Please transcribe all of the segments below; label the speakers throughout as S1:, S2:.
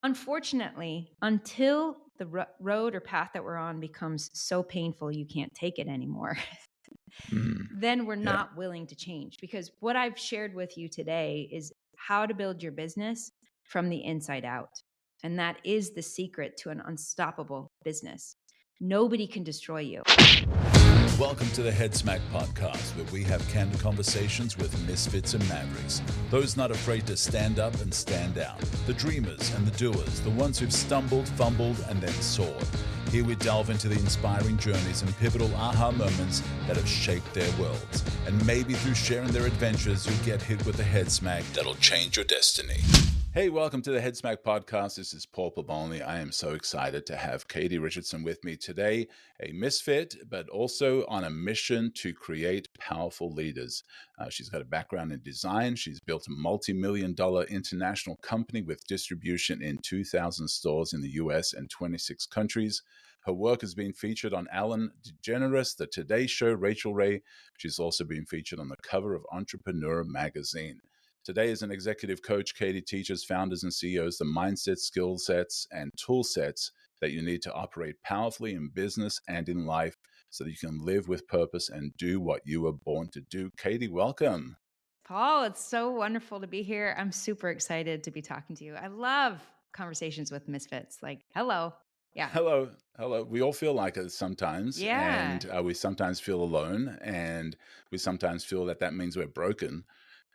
S1: unfortunately, until the road or path that we're on becomes so painful you can't take it anymore,
S2: Mm,
S1: then we're
S2: yeah.
S1: not willing to change. Because what I've shared with you today is how to build your business from the inside out. And that is the secret to an unstoppable business. Nobody can destroy you.
S2: Welcome to the Head Smack podcast, where we have candid conversations with misfits and mavericks. Those not afraid to stand up and stand out. The dreamers and the doers, the ones who've stumbled, fumbled, and then soared. Here we delve into the inspiring journeys and pivotal aha moments that have shaped their worlds. And maybe through sharing their adventures, you'll get hit with a head smack that'll change your destiny. Hey, welcome to the Head Smack podcast. This is Paul Pavoni. I am so excited to have Katie Richardson with me today, a misfit, but also on a mission to create powerful leaders. She's got a background in design. She's built a multi-million-dollar international company with distribution in 2,000 stores in the US and 26 countries. Her work has been featured on Ellen DeGeneres, The Today Show, Rachel Ray. She's also been featured on the cover of Entrepreneur magazine. Today, as an executive coach, Katie teaches founders and CEOs the mindset, skill sets, and tool sets that you need to operate powerfully in business and in life so that you can live with purpose and do what you were born to do. Katie, welcome.
S1: Paul, it's so wonderful to be here. I'm super excited to be talking to you. I love conversations with misfits. Like, hello. Yeah.
S2: Hello. Hello. We all feel like it sometimes,
S1: Yeah.
S2: and we sometimes feel alone, and we sometimes feel that means we're broken.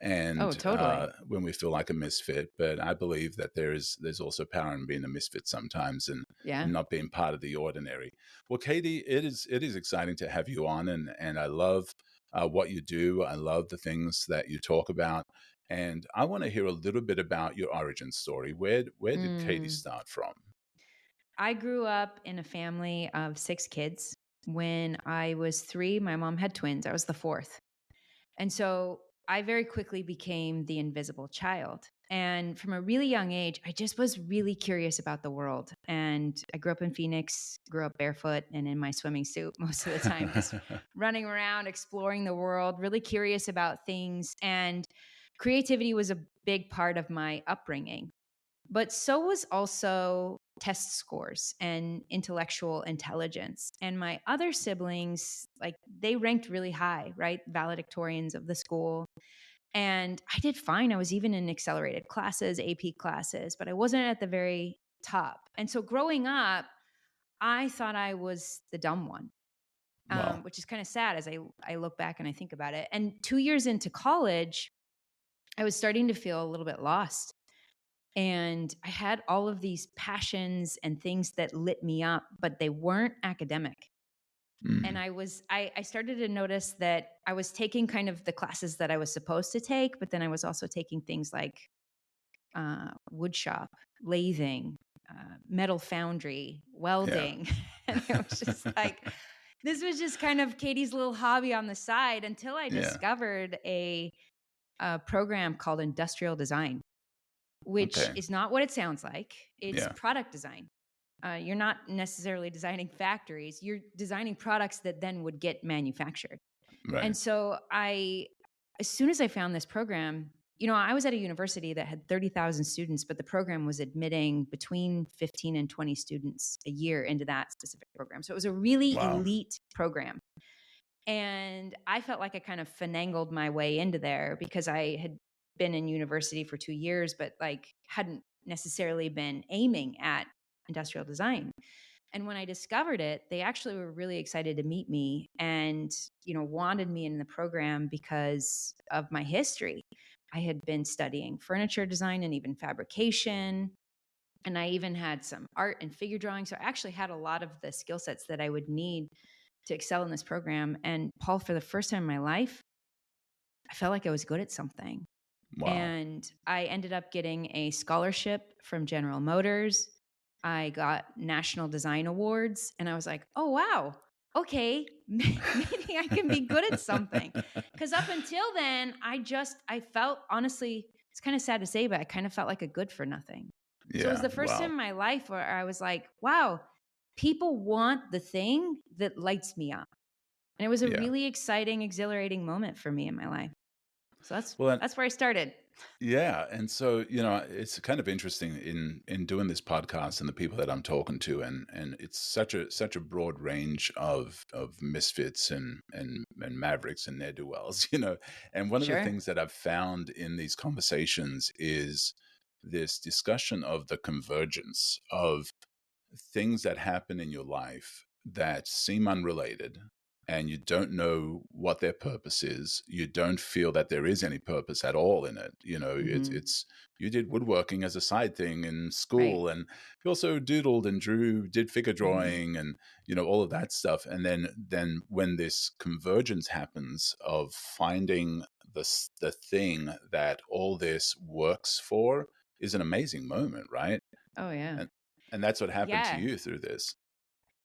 S1: Oh,
S2: And
S1: totally.
S2: when we feel like a misfit, but I believe that there's also power in being a misfit sometimes, and
S1: Yeah.
S2: not being part of the ordinary. Well, Katie, it is exciting to have you on, and I love what you do. I love the things that you talk about, and I want to hear a little bit about your origin story. Where did Katie
S1: Mm.
S2: start from?
S1: I grew up in a family of 6 kids. When I was 3, my mom had twins. I was the fourth. And so I very quickly became the invisible child. And from a really young age, I just was really curious about the world. And I grew up in Phoenix, grew up barefoot and in my swimming suit most of the time, just running around, exploring the world, really curious about things. And creativity was a big part of my upbringing. But so was also test scores and intellectual intelligence. And my other siblings, like they ranked really high, right? Valedictorians of the school. And I did fine. I was even in accelerated classes, AP classes, but I wasn't at the very top. And so growing up, I thought I was the dumb one,
S2: Well,
S1: which is kind of sad as I look back and I think about it. And 2 years into college, I was starting to feel a little bit lost. And I had all of these passions and things that lit me up, but they weren't academic. And
S2: mm,
S1: I started to notice that I was taking kind of the classes that I was supposed to take, but then I was also taking things like wood shop, lathing, metal foundry,
S2: yeah,
S1: welding. And it was just like, this was just kind of Katie's little hobby on the side until I
S2: yeah,
S1: discovered a program called industrial design, which
S2: okay,
S1: is not what it sounds like. It's
S2: yeah,
S1: product design. You're not necessarily designing factories. You're designing products that then would get manufactured.
S2: right,
S1: And so as soon as I found this program, I was at a university that had 30,000 students, but the program was admitting between 15 and 20 students a year into that specific program. So it was a really
S2: wow,
S1: elite program. And I felt like I kind of finagled my way into there because I had been in university for 2 years, but like hadn't necessarily been aiming at industrial design. And when I discovered it, they actually were really excited to meet me and, wanted me in the program because of my history. I had been studying furniture design and even fabrication. And I even had some art and figure drawing. So I actually had a lot of the skill sets that I would need to excel in this program. And Paul, for the first time in my life, I felt like I was good at something.
S2: wow,
S1: And I ended up getting a scholarship from General Motors. I got national design awards and I was like, oh, wow. Okay, maybe I can be good at something. Because up until then, I felt, honestly, it's kind of sad to say, but I kind of felt like a good for nothing. So it was
S2: yeah,
S1: the first time
S2: wow,
S1: in my life where I was like, wow, people want the thing that lights me up. And it was a
S2: yeah.
S1: really exciting, exhilarating moment for me in my life. So
S2: Well,
S1: that's where I started.
S2: Yeah, and so, it's kind of interesting in doing this podcast and the people that I'm talking to, and it's such a broad range of misfits and mavericks and ne'er-do-wells, And one of the
S1: Sure.
S2: things that I've found in these conversations is this discussion of the convergence of things that happen in your life that seem unrelated, and you don't know what their purpose is. You don't feel that there is any purpose at all in it.
S1: Hmm.
S2: It's you did woodworking as a side thing in
S1: Right.
S2: school, and you also doodled and did figure
S1: Hmm.
S2: drawing, and all of that stuff. And then when this convergence happens of finding the thing that all this works for, is an amazing moment, right?
S1: Oh, yeah.
S2: And and that's what happened to
S1: Yeah.
S2: you through this.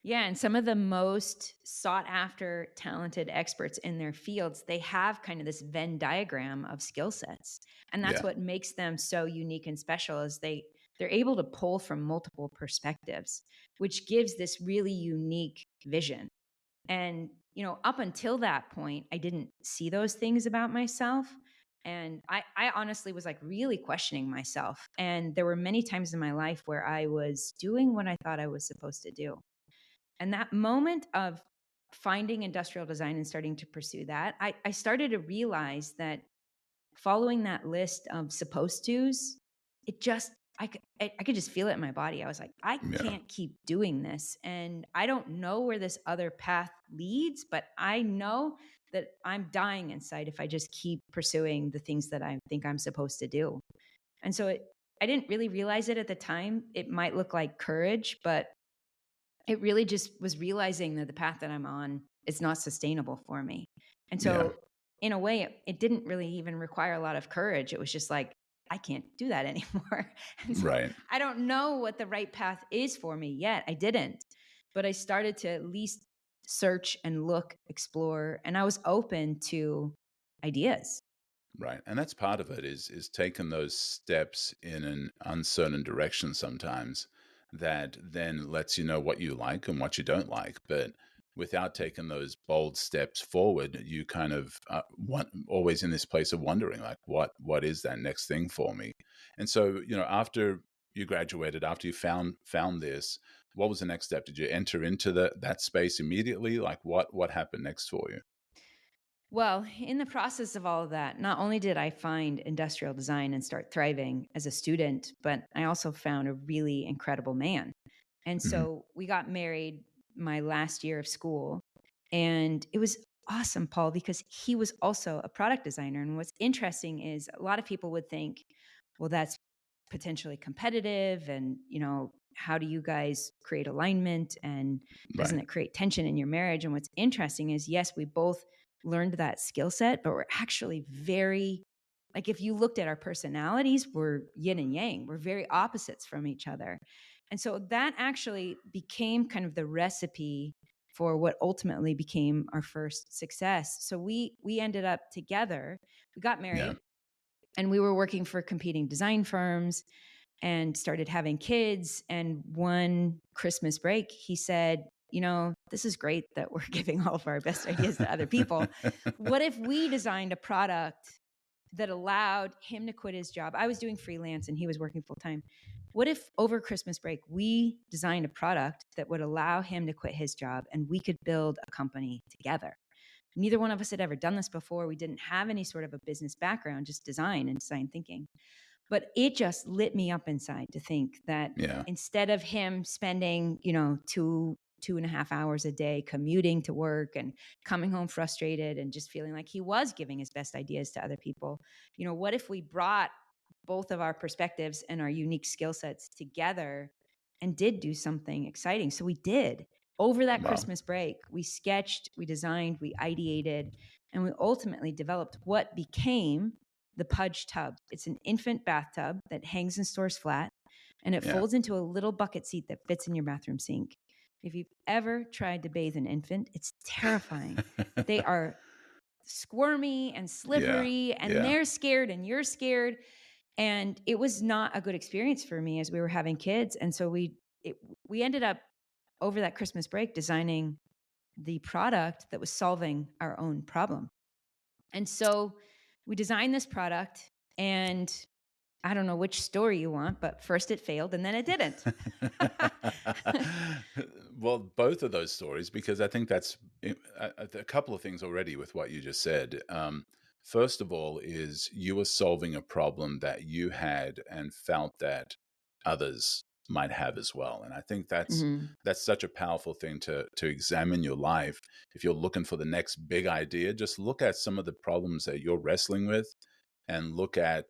S1: Yeah, and some of the most sought after talented experts in their fields, they have kind of this Venn diagram of skill sets. And that's
S2: Yeah,
S1: what makes them so unique and special is they're able to pull from multiple perspectives, which gives this really unique vision. And, up until that point, I didn't see those things about myself. And I honestly was like really questioning myself. And there were many times in my life where I was doing what I thought I was supposed to do. And that moment of finding industrial design and starting to pursue that, I started to realize that following that list of supposed tos, it just, I could just feel it in my body. I was like, I
S2: yeah,
S1: can't keep doing this. And I don't know where this other path leads, but I know that I'm dying inside if I just keep pursuing the things that I think I'm supposed to do. And so I didn't really realize it at the time. It might look like courage, but it really just was realizing that the path that I'm on is not sustainable for me. And
S2: yeah,
S1: so, in a way, it didn't really even require a lot of courage. It was just like, I can't do that anymore. And so,
S2: right,
S1: I don't know what the right path is for me yet. I didn't. But I started to at least search and look, explore, and I was open to ideas.
S2: right. And that's part of it is taking those steps in an uncertain direction sometimes, that then lets you know what you like and what you don't like. But without taking those bold steps forward, you kind of always in this place of wondering, like, what is that next thing for me? And so, after you graduated, after you found this, what was the next step? Did you enter into that space immediately? Like, what happened next for you?
S1: Well, in the process of all of that, not only did I find industrial design and start thriving as a student, but I also found a really incredible man. And
S2: Hmm.
S1: so we got married my last year of school. And it was awesome, Paul, because he was also a product designer. And what's interesting is a lot of people would think, well, that's potentially competitive. And, how do you guys create alignment? And doesn't
S2: Right.
S1: it create tension in your marriage? And what's interesting is, yes, we both learned that skill set, but we're actually very, like, if you looked at our personalities, we're yin and yang. We're very opposites from each other. And so that actually became kind of the recipe for what ultimately became our first success. So we ended up together. We got
S2: Yeah.
S1: married and we were working for competing design firms and started having kids. And one Christmas break, he said, this is great that we're giving all of our best ideas to other people. What if we designed a product that allowed him to quit his job? I was doing freelance and he was working full time. What if over Christmas break, we designed a product that would allow him to quit his job and we could build a company together? Neither one of us had ever done this before. We didn't have any sort of a business background, just design and design thinking. But it just lit me up inside to think that
S2: Yeah.
S1: instead of him spending, 2.5 hours a day commuting to work and coming home frustrated and just feeling like he was giving his best ideas to other people, what if we brought both of our perspectives and our unique skill sets together and did do something exciting? So we did. Over that
S2: Wow.
S1: Christmas break, we sketched, we designed, we ideated, and we ultimately developed what became the Pudge tub. It's an infant bathtub that hangs and stores flat, and it
S2: Yeah.
S1: folds into a little bucket seat that fits in your bathroom sink. If you've ever tried to bathe an infant, it's terrifying. They are squirmy and
S2: Yeah.
S1: slippery, and
S2: Yeah.
S1: they're scared, and you're scared. And it was not a good experience for me as we were having kids. And so we ended up over that Christmas break designing the product that was solving our own problem. And so we designed this product And I don't know which story you want, but first it failed and then it didn't.
S2: Well, both of those stories, because I think that's a couple of things already with what you just said. First of all, is you were solving a problem that you had and felt that others might have as well. And I think
S1: Mhm.
S2: that's such a powerful thing to examine your life. If you're looking for the next big idea, just look at some of the problems that you're wrestling with and look at,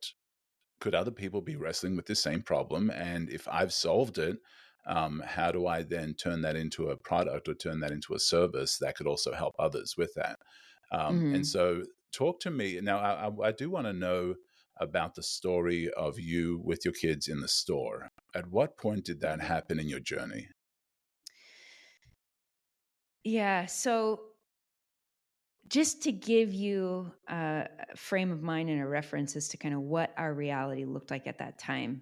S2: could other people be wrestling with the same problem? And if I've solved it, how do I then turn that into a product or turn that into a service that could also help others with that? And
S1: Mhm.
S2: so, talk to me now. I do want to know about the story of you with your kids in the store. At what point did that happen in your journey?
S1: Yeah. So just to give you a frame of mind and a reference as to kind of what our reality looked like at that time.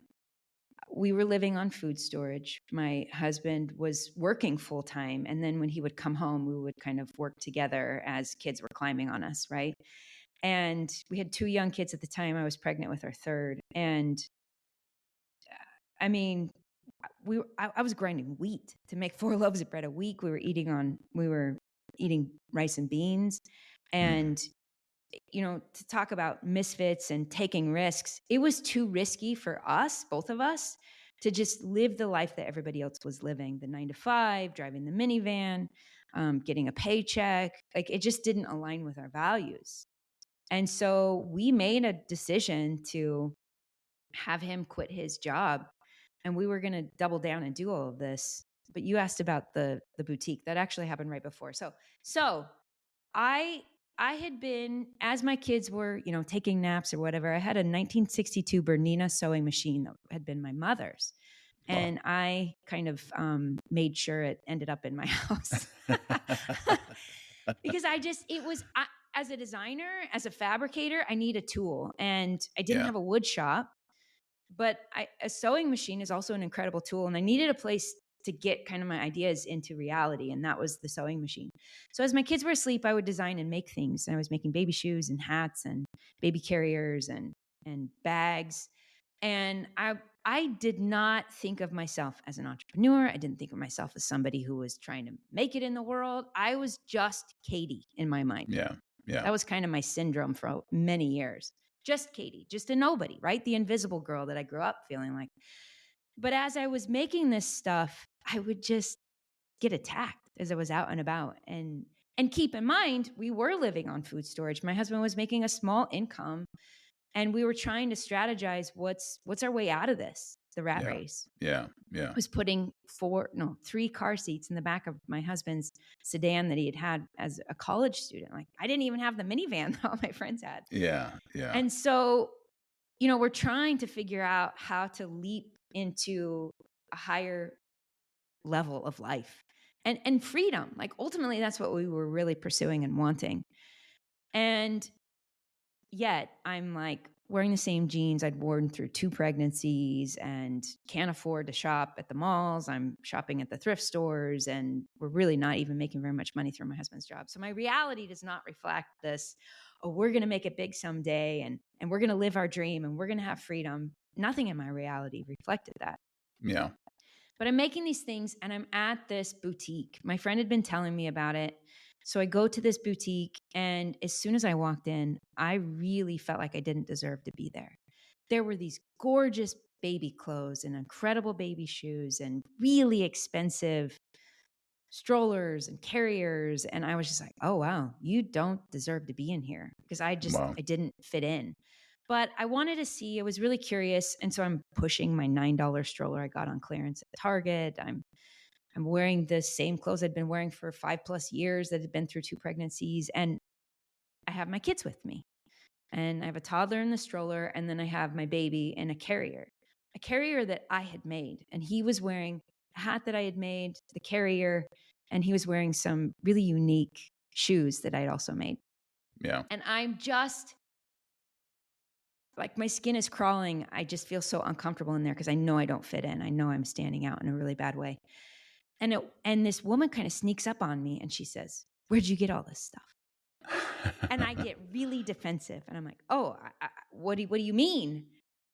S1: We were living on food storage. My husband was working full time. And then when he would come home, we would kind of work together as kids were climbing on us, right? And we had 2 young kids at the time. I was pregnant with our third. And I mean, I was grinding wheat to make 4 loaves of bread a week. We were eating rice and beans.
S2: Mm,
S1: And to talk about misfits and taking risks, it was too risky for us, both of us, to just live the life that everybody else was living, the 9 to 5, driving the minivan, getting a paycheck. Like it just didn't align with our values. And so we made a decision to have him quit his job, and we were going to double down and do all of this. But you asked about the boutique. That actually happened right before. So I I had been, as my kids were, taking naps or whatever, I had a 1962 Bernina sewing machine that had been my mother's.
S2: wow.
S1: And I kind of made sure it ended up in my house. Because as a designer, as a fabricator, I need a tool. And I didn't
S2: Yeah.
S1: have a wood shop, but a sewing machine is also an incredible tool. And I needed a place to get kind of my ideas into reality. And that was the sewing machine. So as my kids were asleep, I would design and make things. And I was making baby shoes and hats and baby carriers and bags. And I did not think of myself as an entrepreneur. I didn't think of myself as somebody who was trying to make it in the world. I was just Katie in my mind.
S2: Yeah. Yeah.
S1: That was kind of my syndrome for many years. Just Katie, just a nobody, right? The invisible girl that I grew up feeling like. But as I was making this stuff, I would just get attacked as I was out and about. And keep in mind, we were living on food storage. My husband was making a small income, and we were trying to strategize what's our way out of this, the rat
S2: Yeah.
S1: race.
S2: Yeah. Yeah.
S1: Was putting 3 car seats in the back of my husband's sedan that he had as a college student. Like I didn't even have the minivan that all my friends had.
S2: Yeah. Yeah.
S1: And so, we're trying to figure out how to leap into a higher level of life and freedom. Like ultimately that's what we were really pursuing and wanting. And yet I'm like wearing the same jeans I'd worn through 2 pregnancies and can't afford to shop at the malls. I'm shopping at the thrift stores, and we're really not even making very much money through my husband's job. So my reality does not reflect this, oh, we're going to make it big someday and we're going to live our dream and we're going to have freedom. Nothing in my reality reflected that.
S2: Yeah.
S1: But I'm making these things and I'm at this boutique. My friend had been telling me about it. So I go to this boutique, and as soon as I walked in, I really felt like I didn't deserve to be there. There were these gorgeous baby clothes and incredible baby shoes and really expensive strollers and carriers. And I was just like, oh, wow, you don't deserve to be in here, because
S2: Wow.
S1: I didn't fit in. But I wanted to see, I was really curious. And so I'm pushing my $9 stroller I got on clearance at Target. I'm wearing the same clothes I'd been wearing for 5+ years that had been through 2 pregnancies. And I have my kids with me. And I have a toddler in the stroller. And then I have my baby in a carrier that I had made. And he was wearing a hat that I had made, the carrier, and he was wearing some really unique shoes that I had also made.
S2: Yeah.
S1: And I'm just like, my skin is crawling. I just feel so uncomfortable in there because I know I don't fit in. I know I'm standing out in a really bad way. And this woman kind of sneaks up on me and she says, "Where'd you get all this stuff?" And I get really defensive, and I'm like, "Oh, what do you mean?"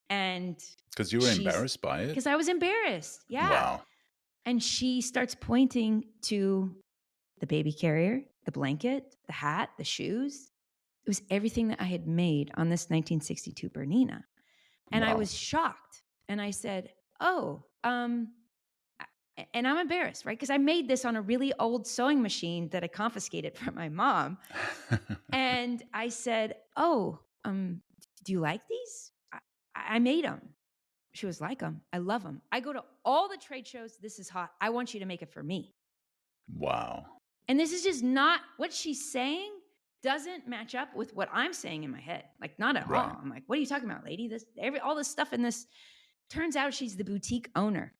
S1: And
S2: Because you were
S1: she's
S2: embarrassed by it?
S1: because I was embarrassed. Yeah.
S2: Wow.
S1: And she starts pointing to the baby carrier, the blanket, the hat, the shoes. It was everything that I had made on this 1962 Bernina. And I
S2: Wow.
S1: was shocked. And I said, "Oh, and I'm embarrassed, right? Because I made this on a really old sewing machine that I confiscated from my mom." And I said, "Oh, do you like these? I made them." She was like them. I love them. I go to all the trade shows. This is hot. I want you to make it for me.
S2: Wow.
S1: And this is just not what she's saying doesn't match up with what I'm saying in my head. Like, not at
S2: Right.
S1: all. I'm like, "What are you talking about, lady? All this stuff in this." Turns out she's the boutique owner.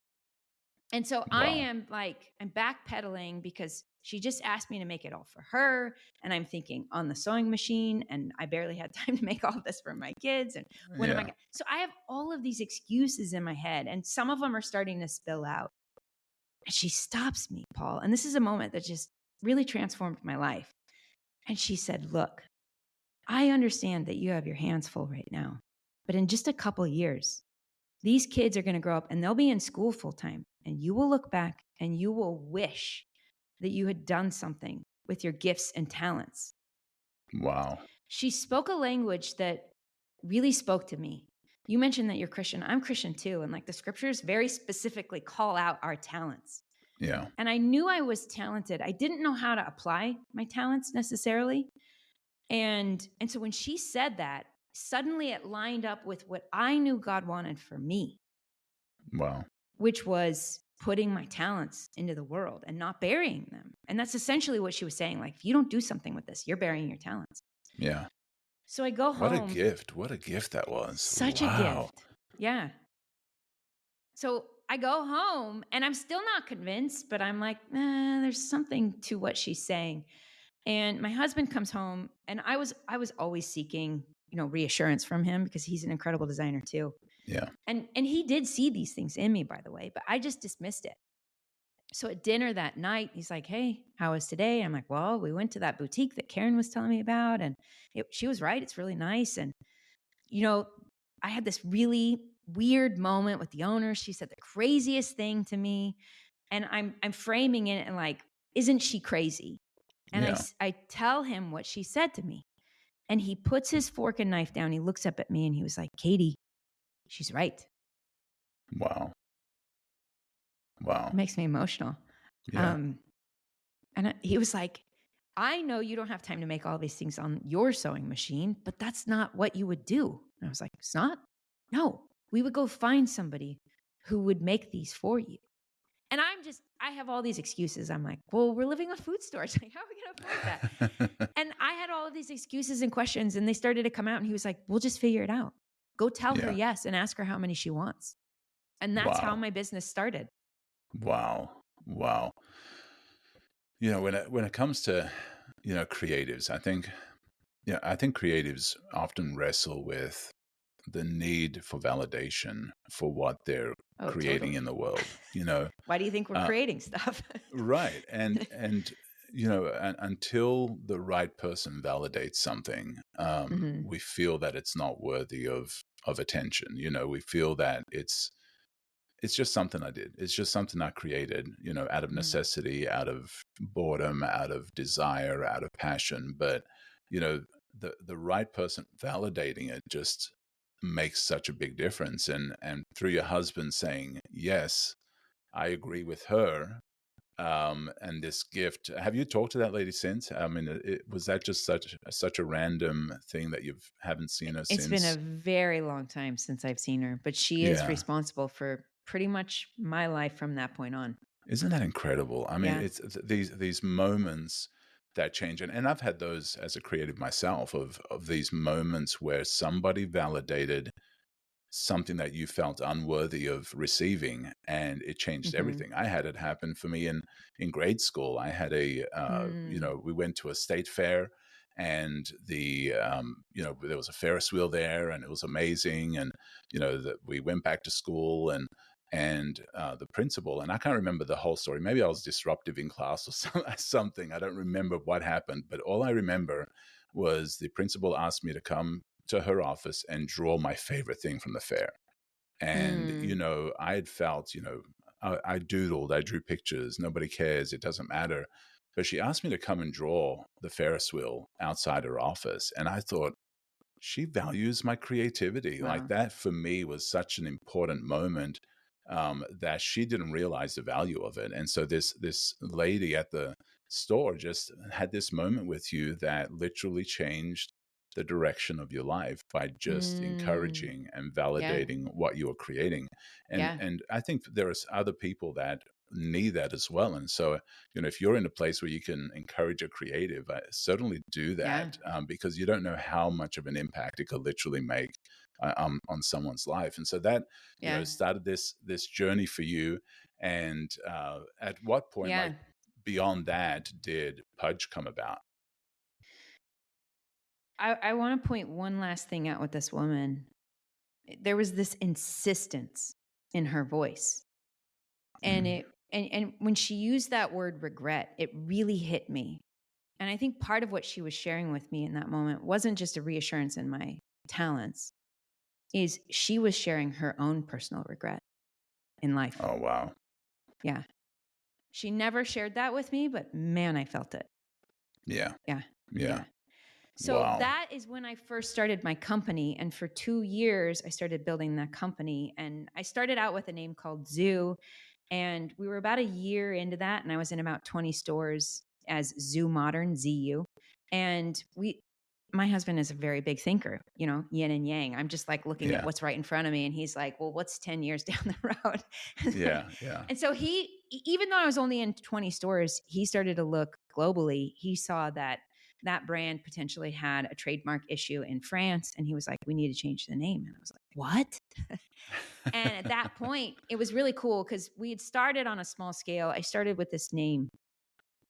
S1: And so
S2: Wow.
S1: I'm backpedaling because she just asked me to make it all for her. And I'm thinking on the sewing machine, and I barely had time to make all of this for my kids. And when am I
S2: Yeah.
S1: going to? So I have all of these excuses in my head, and some of them are starting to spill out. And she stops me, Paul. And this is a moment that just really transformed my life. And she said, "Look, I understand that you have your hands full right now, but in just a couple years, these kids are going to grow up and they'll be in school full time. And you will look back and you will wish that you had done something with your gifts and talents."
S2: Wow.
S1: She spoke a language that really spoke to me. You mentioned that you're Christian. I'm Christian too. And like the scriptures very specifically call out our talents.
S2: Yeah.
S1: And I knew I was talented. I didn't know how to apply my talents necessarily. And so when she said that, suddenly it lined up with what I knew God wanted for me,
S2: Wow.
S1: which was putting my talents into the world and not burying them. And that's essentially what she was saying. Like, if you don't do something with this, you're burying your talents.
S2: Yeah.
S1: So I go
S2: What a
S1: home.
S2: gift. What a gift that was.
S1: Such a
S2: Wow.
S1: gift. Yeah. So I go home and I'm still not convinced, but I'm like, there's something to what she's saying. And my husband comes home, and I was always seeking, reassurance from him because he's an incredible designer too.
S2: Yeah.
S1: And he did see these things in me, by the way, but I just dismissed it. So at dinner that night, he's like, "Hey, how was today?" I'm like, "Well, we went to that boutique that Karen was telling me about, and she was right. It's really nice." And, I had this really weird moment with the owner. She said the craziest thing to me, and I'm framing it and like, isn't she crazy? And
S2: Yeah.
S1: I tell him what she said to me, and he puts his fork and knife down. He looks up at me and he was like, "Katie, she's right."
S2: Wow. Wow.
S1: It makes me emotional.
S2: Yeah.
S1: And he was like, "I know you don't have time to make all these things on your sewing machine, but that's not what you would do." And I was like, "It's not? No, we would go find somebody who would make these for you." And I have all these excuses. I'm like, "Well, we're living on food stores. Like, how are we going to afford that?" And I had all of these excuses and questions, and they started to come out. And he was like, "We'll just figure it out. Go tell her
S2: Yeah.
S1: yes and ask her how many she wants." And that's how
S2: Wow.
S1: my business started.
S2: Wow. Wow. When it comes to, creatives, I think creatives often wrestle with the need for validation for what they're
S1: Oh,
S2: creating
S1: totally.
S2: in the world,
S1: Why do you think we're
S2: Uh,
S1: creating stuff?
S2: right. And until the right person validates something,
S1: Mhm.
S2: we feel that it's not worthy of attention. We feel that it's just something I did. It's just something I created, out of
S1: Mm.
S2: necessity, out of boredom, out of desire, out of passion. But, the right person validating it just makes such a big difference. And through your husband saying, "Yes, I agree with her," and this gift. Have you talked to that lady since? I mean, was that just such a random thing that you haven't seen her
S1: It's been a
S2: since?
S1: very long time since I've seen her, but she is
S2: Yeah.
S1: responsible for pretty much my life from that point on.
S2: Isn't that incredible? I mean,
S1: Yeah.
S2: it's these moments that change, and I've had those as a creative myself of these moments where somebody validated something that you felt unworthy of receiving, and it changed
S1: Mhm.
S2: everything. I had it happen for me in grade school. I had
S1: Mm.
S2: we went to a state fair, and there was a Ferris wheel there, and it was amazing. And that we went back to school, and the principal, and I can't remember the whole story. Maybe I was disruptive in class or something. I don't remember what happened, but all I remember was the principal asked me to come to her office and draw my favorite thing from the fair. And,
S1: Mm.
S2: I had felt, I doodled, I drew pictures, nobody cares, it doesn't matter. But she asked me to come and draw the Ferris wheel outside her office. And I thought, she values my creativity. Like
S1: Wow.
S2: that for me was such an important moment, that she didn't realize the value of it. And so this lady at the store just had this moment with you that literally changed the direction of your life by just
S1: Mm.
S2: encouraging and
S1: Yeah.
S2: validating what you were creating. And
S1: Yeah.
S2: I think there are other people that need that as well. And so, if you're in a place where you can encourage a creative, certainly do
S1: Yeah.
S2: that, because you don't know how much of an impact it could literally make, on someone's life. And so that,
S1: Yeah.
S2: started this journey for you. And at what point, like
S1: Yeah.
S2: beyond that, did Pudge come about?
S1: I want to point one last thing out with this woman. There was this insistence in her voice. And
S2: Mm.
S1: and when she used that word regret, it really hit me. And I think part of what she was sharing with me in that moment wasn't just a reassurance in my talents, is she was sharing her own personal regret in life.
S2: Oh, wow.
S1: Yeah. She never shared that with me, but man, I felt it.
S2: Yeah.
S1: Yeah.
S2: Yeah.
S1: Yeah. So
S2: Wow.
S1: that is when I first started my company. And for 2 years, I started building that company. And I started out with a name called Zoo. And we were about a year into that. And I was in about 20 stores as Zoo Modern, ZU. And my husband is a very big thinker, yin and yang. I'm just like looking at
S2: Yeah.
S1: what's right in front of me. And he's like, well, what's 10 years down the road?
S2: Yeah. Yeah.
S1: And so even though I was only in 20 stores, he started to look globally. He saw that brand potentially had a trademark issue in France. And he was like, we need to change the name. And I was like, what? And at that point, it was really cool because we had started on a small scale. I started with this name.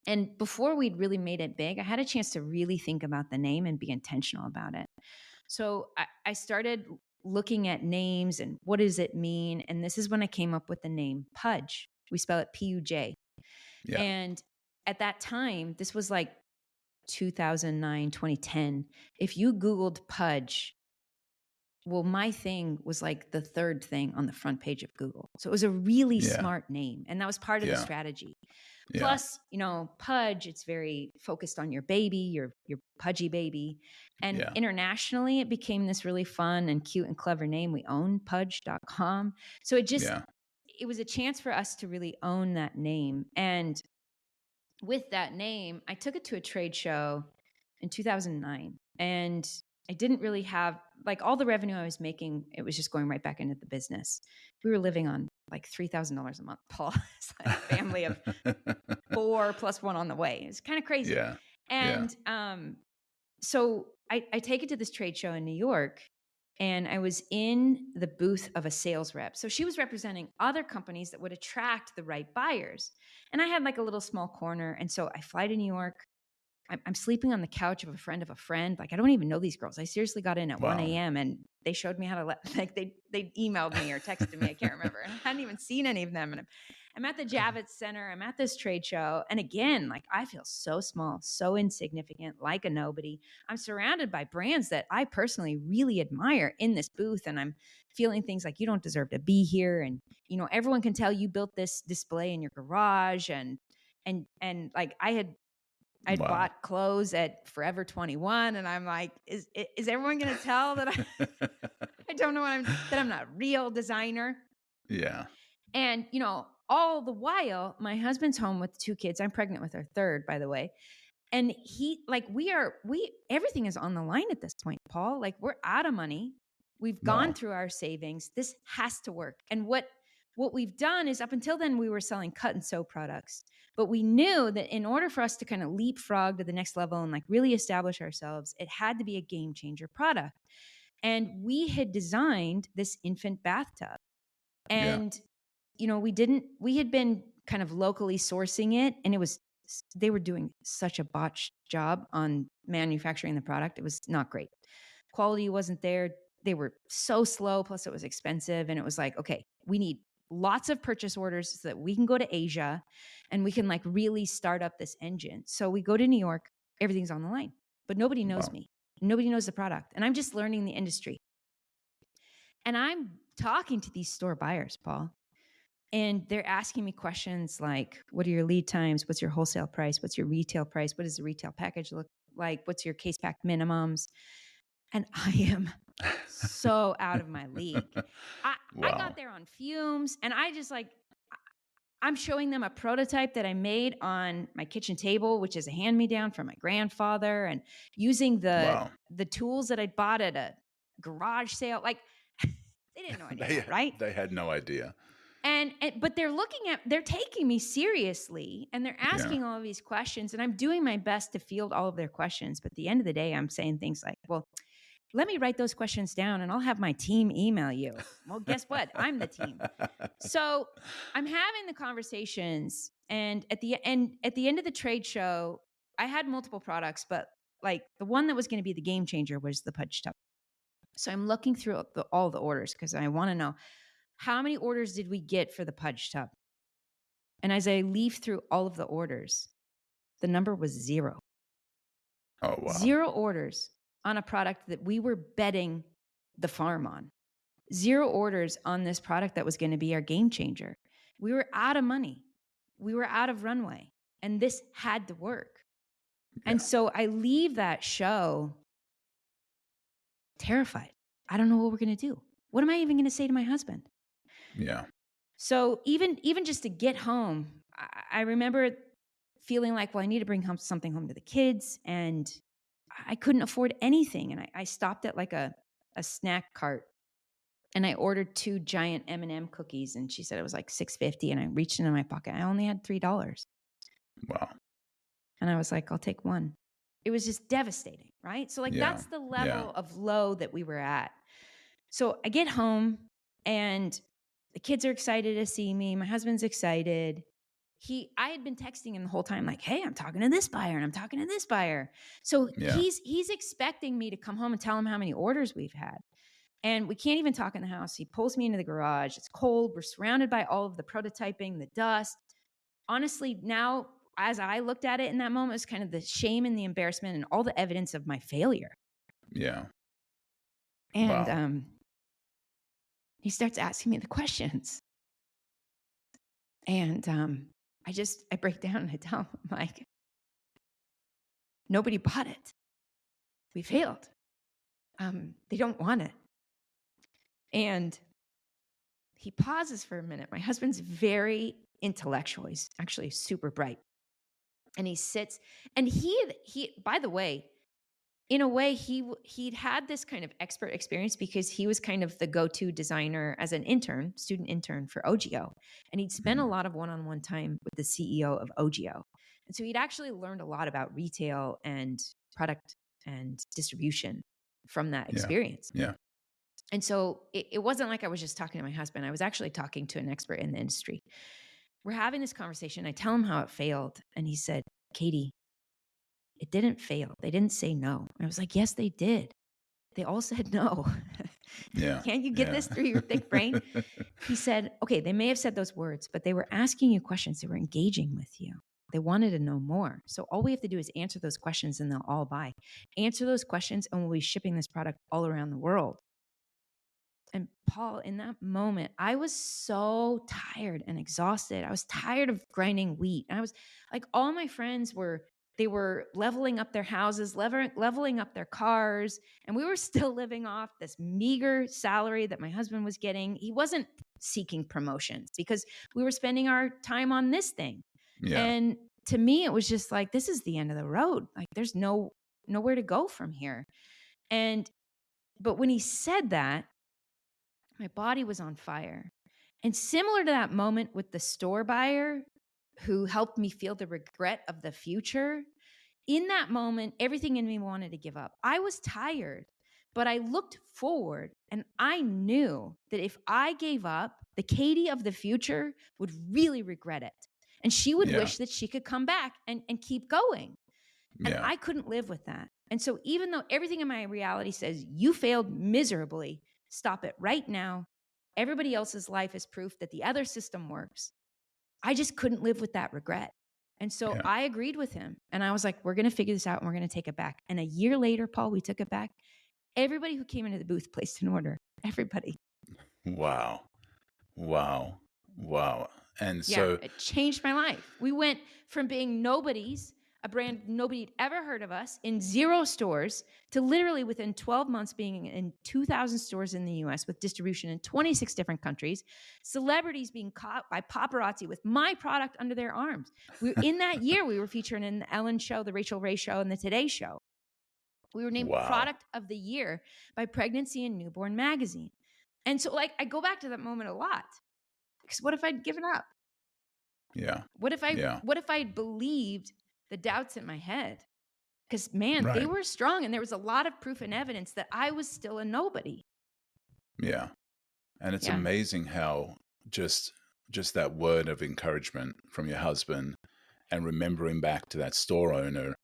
S1: And before we'd really made it big, I had a chance to really think about the name and be intentional about it. So I started looking at names and what does it mean? And this is when I came up with the name Pudge. We spell it Puj.
S2: Yeah.
S1: And at that time, this was like 2009, 2010. If you Googled Pudge, well, my thing was like the third thing on the front page of Google. So it was a really
S2: Yeah.
S1: smart name. And that was part of the
S2: Yeah.
S1: strategy.
S2: Yeah.
S1: Plus, Pudge, it's very focused on your baby, your pudgy baby. And
S2: Yeah.
S1: internationally, it became this really fun and cute and clever name. We own pudge.com. So it was a chance for us to really own that name. And with that name, I took it to a trade show in 2009. And I didn't really have like all the revenue I was making, it was just going right back into the business. We were living on like $3,000 a month, Paul. It's like a family of four plus one on the way. It's kind of crazy.
S2: Yeah. Yeah.
S1: And so I take it to this trade show in New York, and I was in the booth of a sales rep. So she was representing other companies that would attract the right buyers. And I had like a little small corner. And so I fly to New York. I'm sleeping on the couch of a friend of a friend. Like, I don't even know these girls. I seriously got in at
S2: Wow.
S1: 1 a.m. and they showed me how to like they emailed me or texted me. I can't remember. And I hadn't even seen any of them. And I'm at the Javits Center. I'm at this trade show. And again, like I feel so small, so insignificant, like a nobody. I'm surrounded by brands that I personally really admire in this booth. And I'm feeling things like, you don't deserve to be here. And, everyone can tell you built this display in your garage. And like I'd
S2: Wow.
S1: bought clothes at Forever 21, and I'm like, is everyone going to tell that I don't know that I'm not a real designer?
S2: Yeah.
S1: And all the while, my husband's home with 2 kids. I'm pregnant with our third, by the way. And everything is on the line at this point, Paul. Like we're out of money. We've gone
S2: Wow.
S1: through our savings. This has to work. And what we've done is up until then, we were selling cut and sew products, but we knew that in order for us to kind of leapfrog to the next level and like really establish ourselves, it had to be a game changer product. And we had designed this infant bathtub.
S2: Yeah.
S1: And, we had been kind of locally sourcing it, and they were doing such a botched job on manufacturing the product. It was not great. Quality wasn't there. They were so slow. Plus it was expensive. And it was like, okay, we need lots of purchase orders so that we can go to Asia and we can like really start up this engine. So we go to New York, everything's on the line. but nobody knows
S2: Wow.
S1: me. Nobody knows the product. And I'm just learning the industry. And I'm talking to these store buyers, Paul, and they're asking me questions like, what are your lead times? What's your wholesale price? What's your retail price? What does the retail package look like? What's your case pack minimums? And I am so out of my league. I
S2: Wow.
S1: got there on fumes, and I'm showing them a prototype that I made on my kitchen table, which is a hand-me-down from my grandfather, and using
S2: Wow.
S1: the tools that I bought at a garage sale. Like, they didn't know any of that, right?
S2: They had no idea.
S1: But they're taking me seriously, and they're
S2: Yeah.
S1: asking all of these questions, and I'm doing my best to field all of their questions. But at the end of the day, I'm saying things like, well, let me write those questions down and I'll have my team email you. Well, guess what? I'm the team. So I'm having the conversations, and at the end of the trade show, I had multiple products, but like the one that was going to be the game changer was the Pudge Tub. So I'm looking through all the orders because I want to know, how many orders did we get for the Pudge Tub? And as I leaf through all of the orders, the number was 0.
S2: Oh, wow.
S1: 0 orders on a product that we were betting the farm on. 0 orders on this product that was going to be our game changer. We were out of money. We were out of runway. And this had to work.
S2: Yeah.
S1: And so I leave that show terrified. I don't know what we're going to do. What am I even going to say to my husband?
S2: Yeah.
S1: So even just to get home, I remember feeling like, well, I need to bring something home to the kids, and I couldn't afford anything. And I stopped at like a snack cart, and I ordered 2 giant M&M cookies, and she said it was like $6.50, and I reached into my pocket. I only had $3.
S2: Wow.
S1: And I was like, I'll take 1. It was just devastating, right? So like that's the level of low that we were at. So I get home, and the kids are excited to see me. My husband's excited. I had been texting him the whole time, like, hey, I'm talking to this buyer and I'm talking to this buyer. So he's expecting me to come home and tell him how many orders we've had. And we can't even talk in the house. He pulls me into the garage. It's cold. We're surrounded by all of the prototyping, the dust. Honestly, now, as I looked at it in that moment, it was kind of the shame and the embarrassment and all the evidence of my failure.
S2: Yeah.
S1: And he starts asking me the questions. And I break down and I tell him, I'm like, nobody bought it. We failed. They don't want it. And he pauses for a minute. My husband's very intellectual. He's actually super bright. And he sits, and he by the way, in a way, he'd had this kind of expert experience because he was kind of the go-to designer as an student intern for OGO. And he'd spent a lot of one-on-one time with the CEO of OGO. And so he'd actually learned a lot about retail and product and distribution from that experience.
S2: Yeah.
S1: And so it wasn't like I was just talking to my husband. I was actually talking to an expert in the industry. We're having this conversation. I tell him how it failed. And he said, Katie, it didn't fail. They didn't say no. I was like, yes, they did. They all said no.
S2: Yeah.
S1: Can't you get this through your thick brain? He said, okay, they may have said those words, but they were asking you questions. They were engaging with you. They wanted to know more. So all we have to do is answer those questions and they'll all buy. Answer those questions and we'll be shipping this product all around the world. And Paul, in that moment, I was so tired and exhausted. I was tired of grinding wheat. And I was like, all my friends were leveling up their houses, leveling up their cars. And we were still living off this meager salary that my husband was getting. He wasn't seeking promotions because we were spending our time on this thing.
S2: Yeah.
S1: And to me, it was just like, this is the end of the road. Like there's nowhere to go from here. But when he said that, my body was on fire. And similar to that moment with the store buyer who helped me feel the regret of the future, in that moment, everything in me wanted to give up. I was tired, but I looked forward and I knew that if I gave up, the Katie of the future would really regret it. And she would wish that she could come back and keep going. And I couldn't live with that. And so even though everything in my reality says you failed miserably, stop it right now. Everybody else's life is proof that the other system works. I just couldn't live with that regret. And so
S2: Yeah.
S1: I agreed with him. And I was like, we're going to figure this out and we're going to take it back. And a year later, Paul, we took it back. Everybody who came into the booth placed an order. Everybody.
S2: Wow. Wow. Wow. And
S1: Yeah,
S2: so,
S1: it changed my life. We went from being nobodies, a brand nobody had ever heard of us, in 0 stores, to literally within 12 months being in 2,000 stores in the US with distribution in 26 different countries, celebrities being caught by paparazzi with my product under their arms. In that year, we were featured in the Ellen Show, the Rachel Ray Show, and the Today Show. We were named
S2: wow.
S1: Product of the Year by Pregnancy and Newborn Magazine. And so, like, I go back to that moment a lot. Because what if I'd given up?
S2: Yeah.
S1: What if
S2: Yeah.
S1: I believed the doubts in my head? Because, man, they
S2: Right.
S1: were strong, and there was a lot of proof and evidence that I was still a nobody.
S2: Yeah. And it's
S1: Yeah.
S2: amazing how just that word of encouragement from your husband and remembering back to that store owner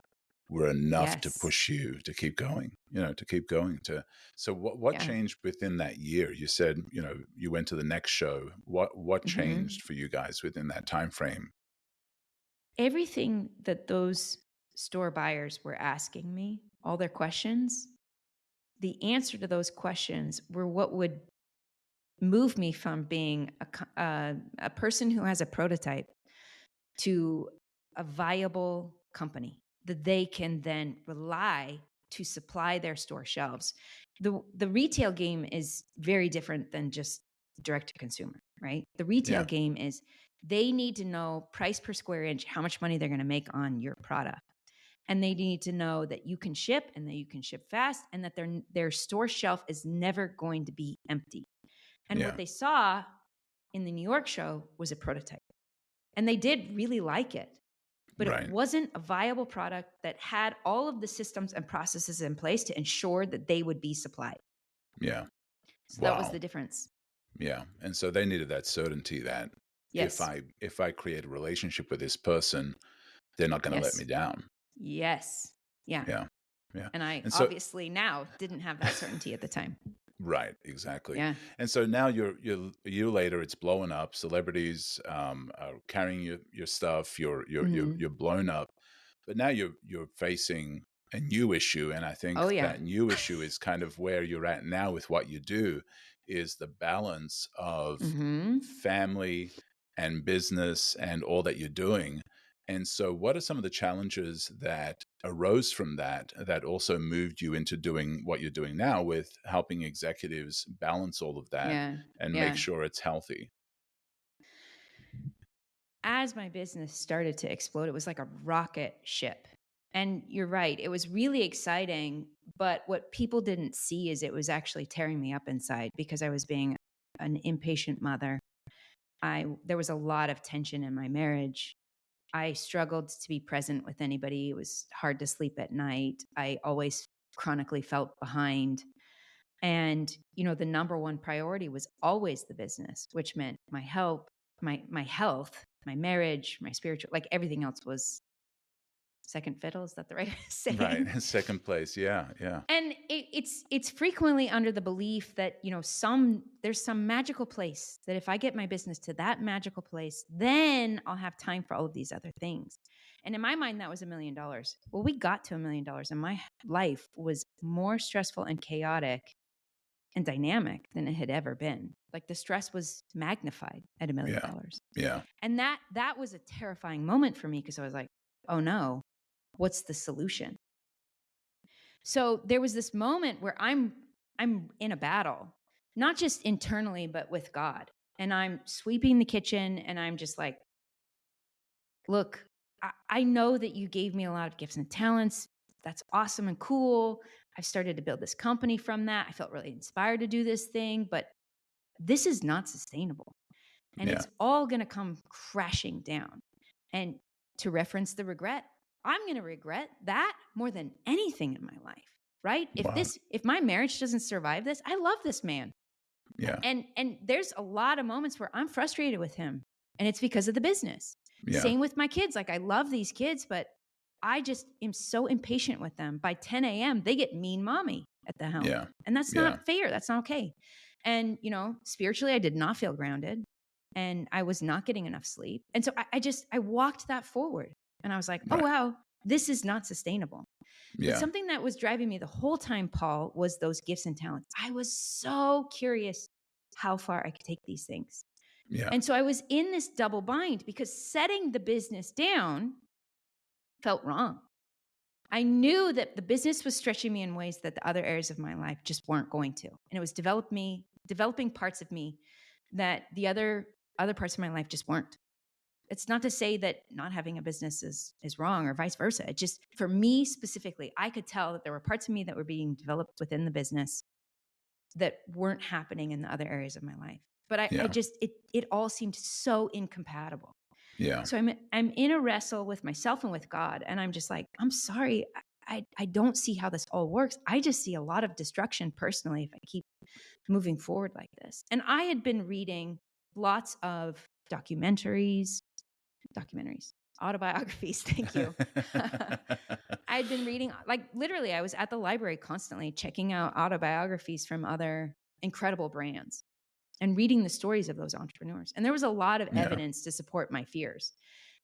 S2: were enough to
S1: Yes.
S2: push you to keep going, to keep going to. So what
S1: Yeah.
S2: changed within that year? You said, you went to the next show. What changed for you guys within that time frame?
S1: Everything that those store buyers were asking me, all their questions, the answer to those questions were what would move me from being a person who has a prototype to a viable company that they can then rely to supply their store shelves. The retail game is very different than just direct to consumer, right? The retail
S2: Yeah.
S1: game is they need to know price per square inch, how much money they're going to make on your product. And they need to know that you can ship and that you can ship fast and that their store shelf is never going to be empty. And
S2: Yeah.
S1: what they saw in the New York show was a prototype. And they did really like it, but
S2: Right.
S1: it wasn't a viable product that had all of the systems and processes in place to ensure that they would be supplied.
S2: Yeah.
S1: So
S2: Wow.
S1: that was the difference.
S2: Yeah. And so they needed that certainty that
S1: Yes.
S2: if I create a relationship with this person, they're not going to let
S1: Yes.
S2: me down.
S1: Yes. Yeah.
S2: Yeah. Yeah.
S1: And I
S2: And so,
S1: obviously now didn't have that certainty at the time.
S2: right, exactly.
S1: Yeah.
S2: And so now you're a year later, it's blowing up. Celebrities are carrying your stuff. You're blown up. But now you're facing a new issue, and I think
S1: Oh, yeah.
S2: that new issue is kind of where you're at now with what you do, is the balance of family and business and all that you're doing. And so what are some of the challenges that arose from that also moved you into doing what you're doing now with helping executives balance all of that
S1: Yeah.
S2: and
S1: Yeah.
S2: make sure it's healthy?
S1: As my business started to explode, it was like a rocket ship. And you're right, it was really exciting. But what people didn't see is it was actually tearing me up inside because I was being an impatient mother. There was a lot of tension in my marriage. I struggled to be present with anybody. It was hard to sleep at night. I always chronically felt behind. And, the number one priority was always the business, which meant my health, my marriage, my spiritual, like everything else was second fiddle. Is that the right saying?
S2: Right. Second place. Yeah. Yeah.
S1: And it's frequently under the belief that, there's some magical place that if I get my business to that magical place, then I'll have time for all of these other things. And in my mind, that was $1 million. Well, we got to $1 million, and my life was more stressful and chaotic and dynamic than it had ever been. Like the stress was magnified at $1 million.
S2: Yeah.
S1: And that was a terrifying moment for me because I was like, oh no, what's the solution? So there was this moment where I'm in a battle, not just internally, but with God. And I'm sweeping the kitchen and I'm just like, look, I know that you gave me a lot of gifts and talents. That's awesome and cool. I've started to build this company from that. I felt really inspired to do this thing, but this is not sustainable. And it's all going to come crashing down. And to reference the regret, I'm going to regret that more than anything in my life, right?
S2: Wow.
S1: If my marriage doesn't survive this, I love this man.
S2: Yeah.
S1: And there's a lot of moments where I'm frustrated with him, and it's because of the business.
S2: Yeah.
S1: Same with my kids. Like I love these kids, but I just am so impatient with them. By 10 a.m., they get mean mommy at the helm.
S2: Yeah.
S1: And that's not fair. That's not okay. And, spiritually, I did not feel grounded and I was not getting enough sleep. And so I walked that forward. And I was like, oh,
S2: Right.
S1: wow, this is not sustainable. But
S2: Yeah.
S1: something that was driving me the whole time, Paul, was those gifts and talents. I was so curious how far I could take these things.
S2: Yeah.
S1: And so I was in this double bind because setting the business down felt wrong. I knew that the business was stretching me in ways that the other areas of my life just weren't going to. And it was developing parts of me that the other parts of my life just weren't. It's not to say that not having a business is wrong or vice versa. It just, for me specifically, I could tell that there were parts of me that were being developed within the business that weren't happening in the other areas of my life. But I
S2: Yeah.
S1: just, it all seemed so incompatible.
S2: Yeah.
S1: So I'm in a wrestle with myself and with God. And I'm just like, I'm sorry. I don't see how this all works. I just see a lot of destruction personally if I keep moving forward like this. And I had been reading lots of autobiographies. Thank you. I'd been reading, like literally, I was at the library constantly checking out autobiographies from other incredible brands and reading the stories of those entrepreneurs. And there was a lot of
S2: Yeah.
S1: evidence to support my fears.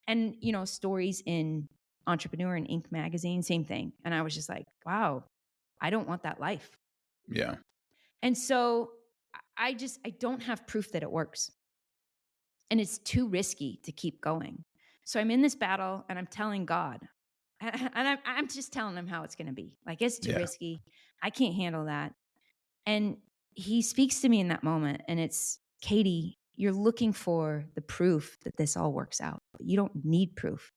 S1: And, stories in Entrepreneur and Inc. magazine, same thing. And I was just like, wow, I don't want that life.
S2: Yeah.
S1: And so I don't have proof that it works. And it's too risky to keep going. So I'm in this battle and I'm telling God, and I'm just telling him how it's going to be. Like, it's too
S2: Yeah.
S1: risky. I can't handle that. And he speaks to me in that moment, and it's, Katie, you're looking for the proof that this all works out. But you don't need proof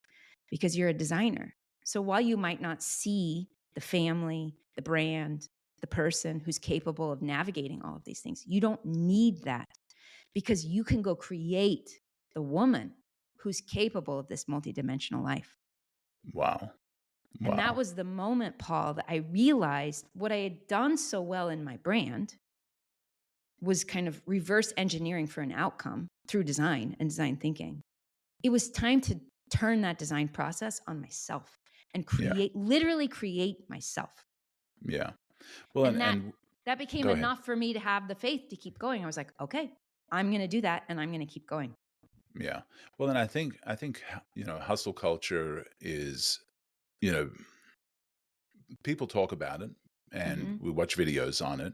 S1: because you're a designer. So while you might not see the family, the brand, the person who's capable of navigating all of these things, you don't need that because you can go create the woman who's capable of this multidimensional life.
S2: Wow.
S1: And that
S2: Wow.
S1: was the moment, Paul, that I realized what I had done so well in my brand was kind of reverse engineering for an outcome through design and design thinking. It was time to turn that design process on myself and
S2: Yeah.
S1: literally create myself.
S2: Yeah. Well,
S1: And
S2: and
S1: that became
S2: go ahead.
S1: enough for me to have the faith to keep going. I was like, okay, I'm going to do that and I'm going to keep going.
S2: Yeah. Well, and I think hustle culture is, you know, people talk about it and we watch videos on it,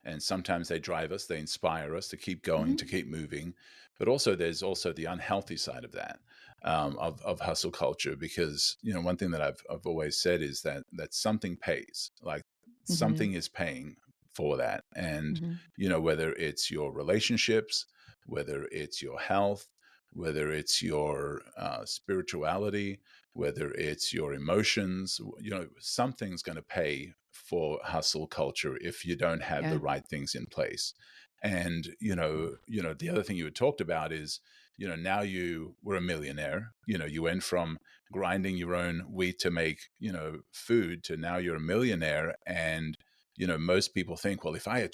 S2: and sometimes they drive us, they inspire us to keep going, to keep moving. But also there's also the unhealthy side of that, of hustle culture, because one thing that I've always said is that something pays, like something is paying for that. And whether it's your relationships, whether it's your health, whether it's your spirituality, whether it's your emotions, something's going to pay for hustle culture if you don't have the right things in place. And the other thing you had talked about is, now you were a millionaire. You went from grinding your own wheat to make food to now you're a millionaire. And most people think, well, if I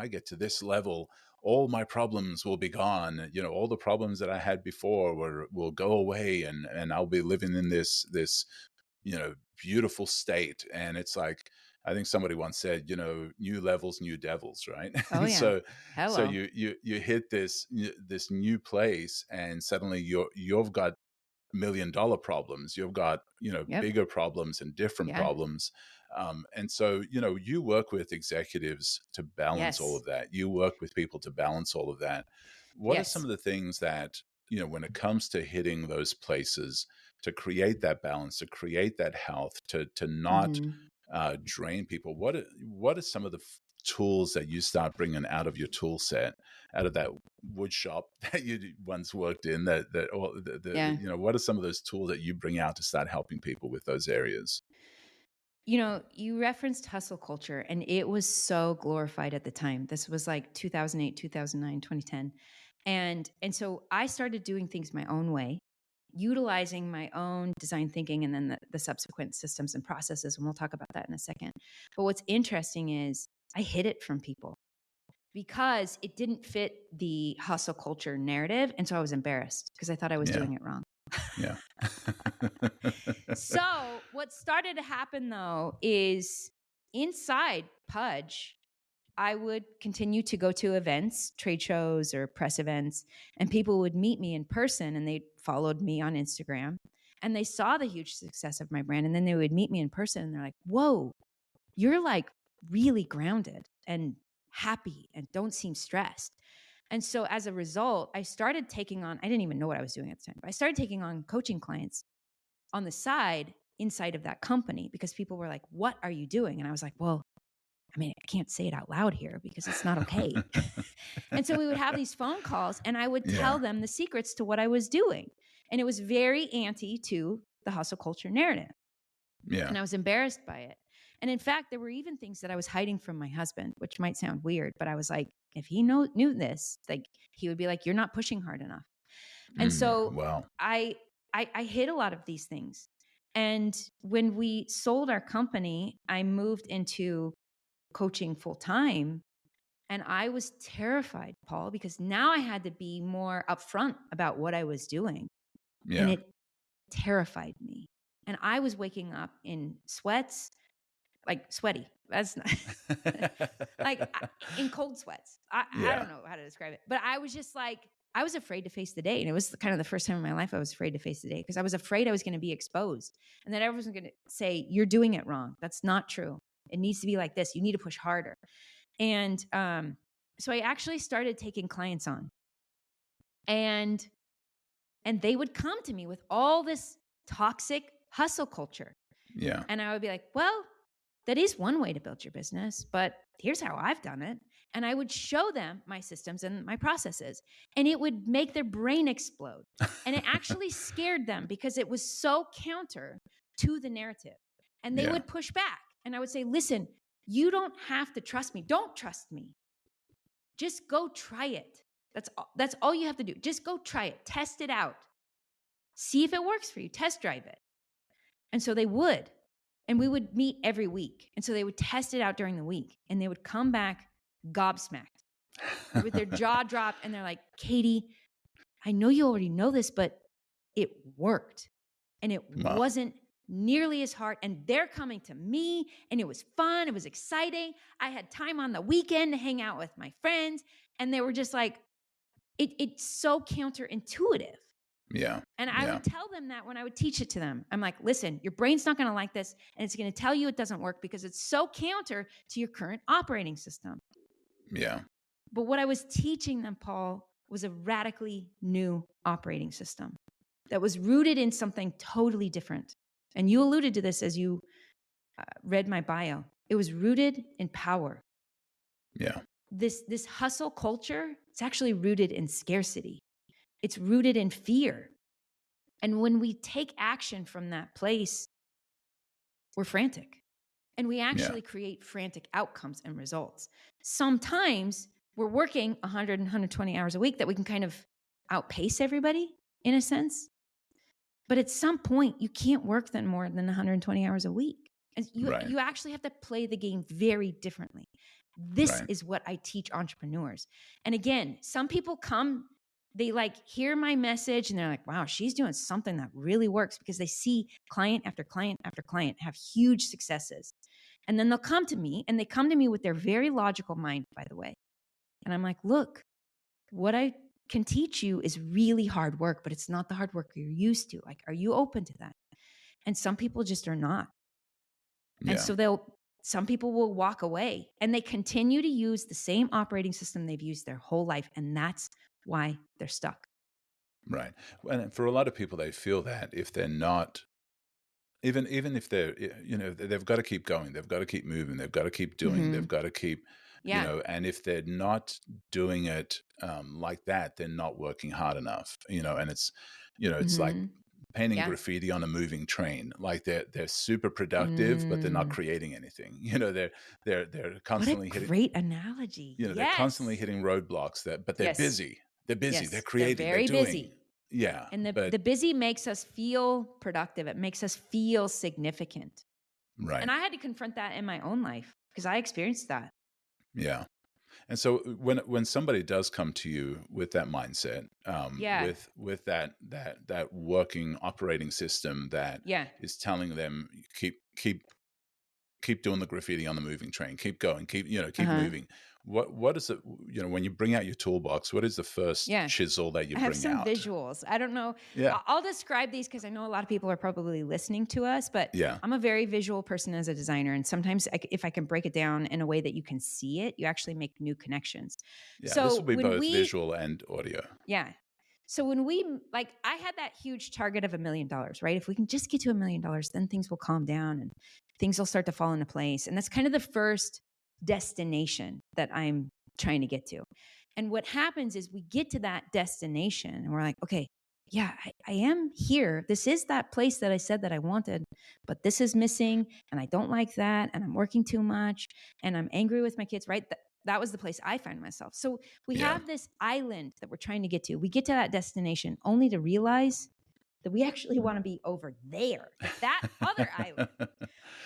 S2: get to this level, all my problems will be gone. All the problems that I had before will go away, and I'll be living in this beautiful state. And it's like, I think somebody once said, new levels, new devils, right?
S1: Oh
S2: And
S1: yeah.
S2: so
S1: Hello.
S2: you hit this new place, and suddenly you've got $1 million problems. You've got
S1: Yep.
S2: bigger problems and different
S1: Yeah.
S2: problems. And so you work with executives to balance all
S1: Yes.
S2: of that. You work with people to balance all of that. What are some
S1: Yes.
S2: of the things that when it comes to hitting those places, to create that balance, to create that health, to not drain people? What are some of the tools that you start bringing out of your tool set, out of that wood shop that you once worked in, or
S1: Yeah.
S2: what are some of those tools that you bring out to start helping people with those areas?
S1: You referenced hustle culture, and it was so glorified at the time. This was like 2008, 2009, 2010. And so I started doing things my own way, utilizing my own design thinking and then the subsequent systems and processes. And we'll talk about that in a second. But what's interesting is I hid it from people because it didn't fit the hustle culture narrative. And so I was embarrassed because I thought I was
S2: Yeah.
S1: doing it wrong.
S2: Yeah.
S1: So what started to happen though is inside Pudge, I would continue to go to events, trade shows or press events, and people would meet me in person and they followed me on Instagram. And they saw the huge success of my brand. And then they would meet me in person and they're like, whoa, you're like really grounded and happy and don't seem stressed. And so as a result, I started taking on, I didn't even know what I was doing at the time, but I started taking on coaching clients on the side inside of that company because people were like, what are you doing? And I was like, well, I mean, I can't say it out loud here because it's not okay. And so we would have these phone calls and I would tell them the secrets to what I was doing. And it was very anti to the hustle culture narrative.
S2: Yeah.
S1: And I was embarrassed by it. And in fact, there were even things that I was hiding from my husband, which might sound weird, but I was like, if he knew this, like he would be like, you're not pushing hard enough. And so
S2: Wow.
S1: I hid a lot of these things. And when we sold our company, I moved into coaching full time. And I was terrified, Paul, because now I had to be more upfront about what I was doing.
S2: Yeah.
S1: And it terrified me. And I was waking up in sweats, like sweaty. That's not like in cold sweats. I don't know how to describe it, but I was just like, I was afraid to face the day. And it was kind of the first time in my life I was afraid to face the day because I was afraid I was going to be exposed and that everyone was going to say, you're doing it wrong. That's not true. It needs to be like this. You need to push harder. And so I actually started taking clients on and they would come to me with all this toxic hustle culture.
S2: Yeah.
S1: And I would be like, well, that is one way to build your business, but here's how I've done it. And I would show them my systems and my processes, and it would make their brain explode. And it actually scared them because it was so counter to the narrative. And they would push back. And I would say, listen, you don't have to trust me. Don't trust me. Just go try it. That's all you have to do. Just go try it. Test it out. See if it works for you. Test drive it. And so they would. And we would meet every week. And so they would test it out during the week. And they would come back gobsmacked with their jaw dropped. And they're like, Katie, I know you already know this, but it worked. And it wasn't nearly as hard. And they're coming to me. And it was fun. It was exciting. I had time on the weekend to hang out with my friends. And they were just like, it's so counterintuitive.
S2: Yeah.
S1: And I would tell them that when I would teach it to them. I'm like, listen, your brain's not going to like this. And it's going to tell you it doesn't work because it's so counter to your current operating system.
S2: Yeah.
S1: But what I was teaching them, Paul, was a radically new operating system that was rooted in something totally different. And you alluded to this as you read my bio. It was rooted in power.
S2: Yeah.
S1: This hustle culture, it's actually rooted in scarcity. It's rooted in fear. And when we take action from that place, we're frantic. And we actually create frantic outcomes and results. Sometimes we're working 100 and 120 hours a week that we can kind of outpace everybody in a sense. But at some point, you can't work then more than 120 hours a week. And you actually have to play the game very differently. This is what I teach entrepreneurs. And again, some people come, they like hear my message and they're like, wow, she's doing something that really works because they see client after client after client have huge successes. And then they'll come to me and they come to me with their very logical mind, by the way. And I'm like, look, what I can teach you is really hard work, but it's not the hard work you're used to. Like, are you open to that? And some people just are not. Yeah. And so some people will walk away and they continue to use the same operating system they've used their whole life. And that's why they're stuck.
S2: Right. And for a lot of people, they feel that if they're not, even if they're, they've got to keep going, they've got to keep moving, they've got to keep doing, they've got to keep, and if they're not doing it like that, they're not working hard enough, and it's, it's like painting graffiti on a moving train. Like they're super productive, but they're not creating anything. They're constantly hitting.
S1: Great analogy.
S2: They're constantly hitting roadblocks. But they're busy. They're busy. They're creating.
S1: They're very
S2: doing.
S1: Busy.
S2: Yeah.
S1: And the busy makes us feel productive. It makes us feel significant.
S2: Right.
S1: And I had to confront that in my own life because I experienced that.
S2: Yeah. And so when somebody does come to you with that mindset, with that working operating system that is telling them keep keep doing the graffiti on the moving train, keep going, keep
S1: Uh-huh.
S2: moving. What is it, when you bring out your toolbox, what is the first
S1: Yeah.
S2: chisel that you
S1: I have
S2: bring
S1: some
S2: out?
S1: visuals. I don't know.
S2: Yeah.
S1: I'll describe these because I know a lot of people are probably listening to us, but
S2: Yeah.
S1: I'm a very visual person as a designer. And sometimes if I can break it down in a way that you can see it, you actually make new connections.
S2: Yeah. This will
S1: So
S2: be
S1: when
S2: both
S1: we,
S2: visual and audio.
S1: yeah. So when we, like, I had that huge target of $1 million, right? If we can just get to $1 million, then things will calm down and things will start to fall into place. And that's kind of the first destination that I'm trying to get to. And what happens is we get to that destination and we're like, okay, yeah, I am here. This is that place that I said that I wanted, but this is missing. And I don't like that. And I'm working too much. And I'm angry with my kids, right? That was the place I find myself. So we
S2: Yeah.
S1: have this island that we're trying to get to. We get to that destination only to realize that we actually want to be over there, like that other island.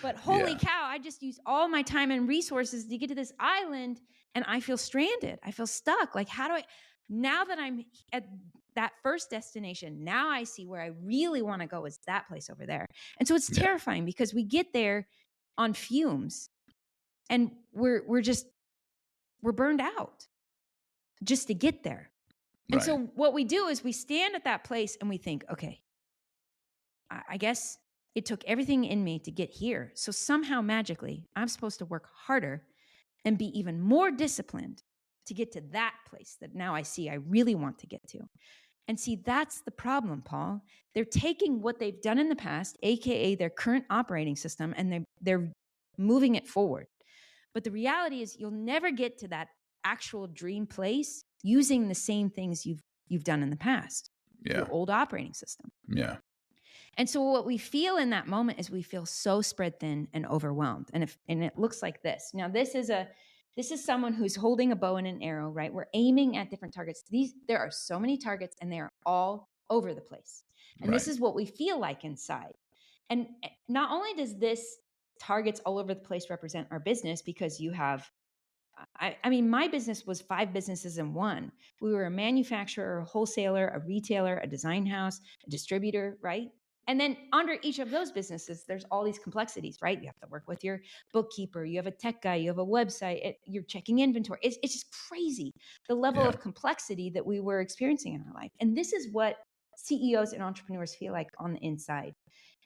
S1: But holy
S2: Yeah.
S1: cow, I just used all my time and resources to get to this island and I feel stranded. I feel stuck. Like, how do I, now that I'm at that first destination, now I see where I really want to go is that place over there. And so it's
S2: Yeah.
S1: terrifying because we get there on fumes and we're burned out just to get there. And
S2: Right.
S1: so what we do is we stand at that place and we think, okay, I guess it took everything in me to get here. So somehow magically, I'm supposed to work harder and be even more disciplined to get to that place that now I see I really want to get to. And see, that's the problem, Paul. They're taking what they've done in the past, AKA their current operating system, and they're moving it forward. But the reality is you'll never get to that actual dream place using the same things you've done in the past,
S2: Yeah.
S1: your old operating system.
S2: Yeah.
S1: And so what we feel in that moment is we feel so spread thin and overwhelmed. And it looks like this. Now, this is someone who's holding a bow and an arrow, right? We're aiming at different targets. There are so many targets and they are all over the place. And this
S2: Right.
S1: is what we feel like inside. And not only does this targets all over the place represent our business, because you have, I mean, my business was 5 businesses in one. We were a manufacturer, a wholesaler, a retailer, a design house, a distributor, right? And then under each of those businesses, there's all these complexities, right? You have to work with your bookkeeper, you have a tech guy, you have a website, you're checking inventory. It's just crazy, the level
S2: Yeah.
S1: of complexity that we were experiencing in our life. And this is what CEOs and entrepreneurs feel like on the inside.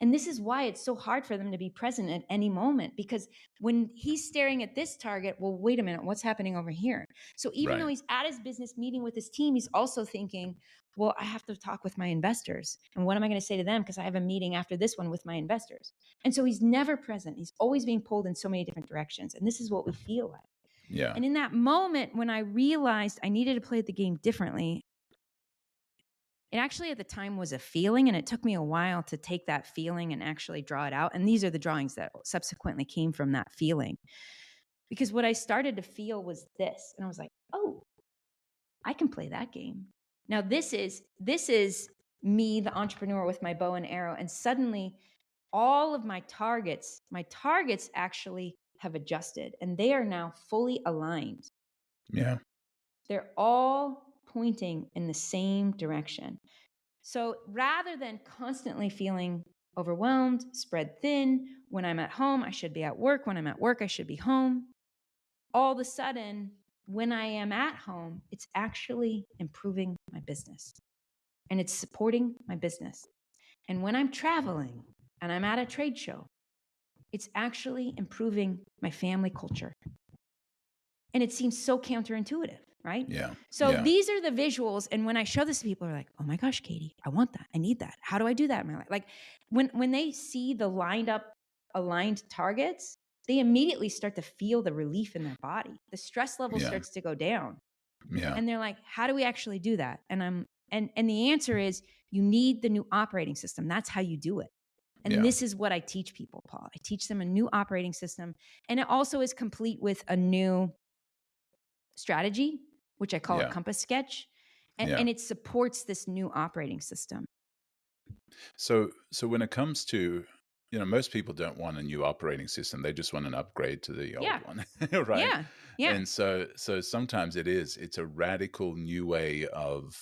S1: And this is why it's so hard for them to be present at any moment, because when he's staring at this target, well, wait a minute, what's happening over here? So even though he's at his business meeting with his team, he's also thinking, well, I have to talk with my investors. And what am I going to say to them? Because I have a meeting after this one with my investors. And so he's never present. He's always being pulled in so many different directions. And this is what we feel like.
S2: Yeah.
S1: And in that moment, when I realized I needed to play the game differently, it actually at the time was a feeling, and it took me a while to take that feeling and actually draw it out. And these are the drawings that subsequently came from that feeling. Because what I started to feel was this. And I was like, oh, I can play that game. Now this is me, the entrepreneur with my bow and arrow. And suddenly all of my targets actually have adjusted and they are now fully aligned.
S2: Yeah.
S1: They're all pointing in the same direction. So rather than constantly feeling overwhelmed, spread thin, when I'm at home, I should be at work. When I'm at work, I should be home. All of a sudden, when I am at home, it's actually improving my business and it's supporting my business. And when I'm traveling and I'm at a trade show, it's actually improving my family culture. And it seems so counterintuitive, right?
S2: Yeah.
S1: So these are the visuals. And when I show this to people, they're like, oh my gosh, Katie, I want that. I need that. How do I do that in my life? Like when they see the aligned targets, they immediately start to feel the relief in their body. The stress level starts to go down.
S2: Yeah.
S1: And they're like, how do we actually do that? And the answer is you need the new operating system. That's how you do it. And this is what I teach people, Paul. I teach them a new operating system. And it also is complete with a new strategy, which I call a compass sketch. And it supports this new operating system.
S2: So when it comes to, most people don't want a new operating system. They just want an upgrade to the old one, right?
S1: Yeah.
S2: And so sometimes it's a radical new way of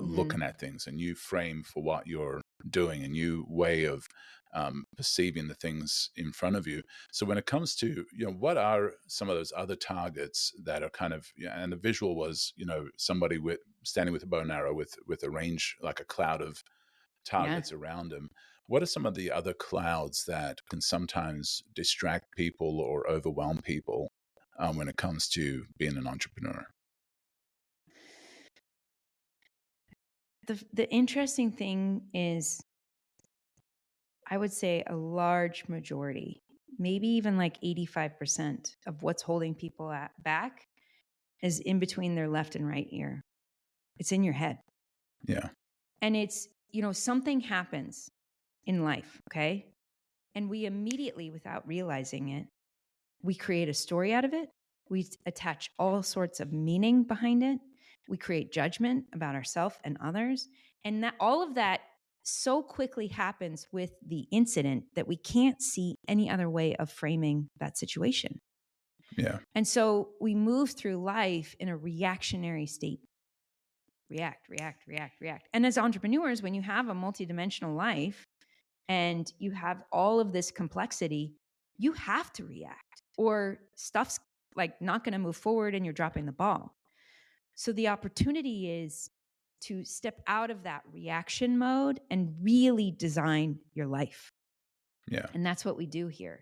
S2: looking at things, a new frame for what you're doing, a new way of perceiving the things in front of you. So when it comes to, what are some of those other targets that are kind of, and the visual was, somebody standing with a bow and arrow with a range, like a cloud of
S1: Yeah.
S2: targets around them. What are some of the other clouds that can sometimes distract people or overwhelm people when it comes to being an entrepreneur?
S1: The interesting thing is, I would say a large majority, maybe even like 85% of what's holding people back is in between their left and right ear. It's in your head.
S2: Yeah.
S1: And it's, something happens in life, okay? And we immediately, without realizing it, we create a story out of it. We attach all sorts of meaning behind it. We create judgment about ourselves and others. And that all of that so quickly happens with the incident that we can't see any other way of framing that situation.
S2: Yeah.
S1: And so we move through life in a reactionary state. React. And as entrepreneurs, when you have a multidimensional life and you have all of this complexity, you have to react or stuff's like not going to move forward and you're dropping the ball. So the opportunity is to step out of that reaction mode and really design your life.
S2: Yeah.
S1: And that's what we do here.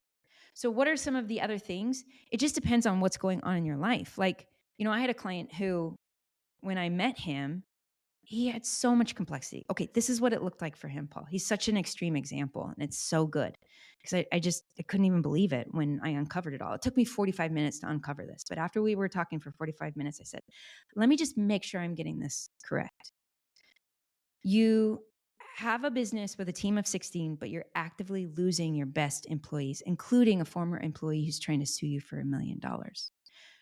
S1: So what are some of the other things? It just depends on what's going on in your life. Like, I had a client who, when I met him, he had so much complexity. Okay, this is what it looked like for him, Paul. He's such an extreme example, and it's so good because I couldn't even believe it when I uncovered it all. It took me 45 minutes to uncover this, but after we were talking for 45 minutes, I said, let me just make sure I'm getting this correct. You have a business with a team of 16, but you're actively losing your best employees, including a former employee who's trying to sue you for $1 million.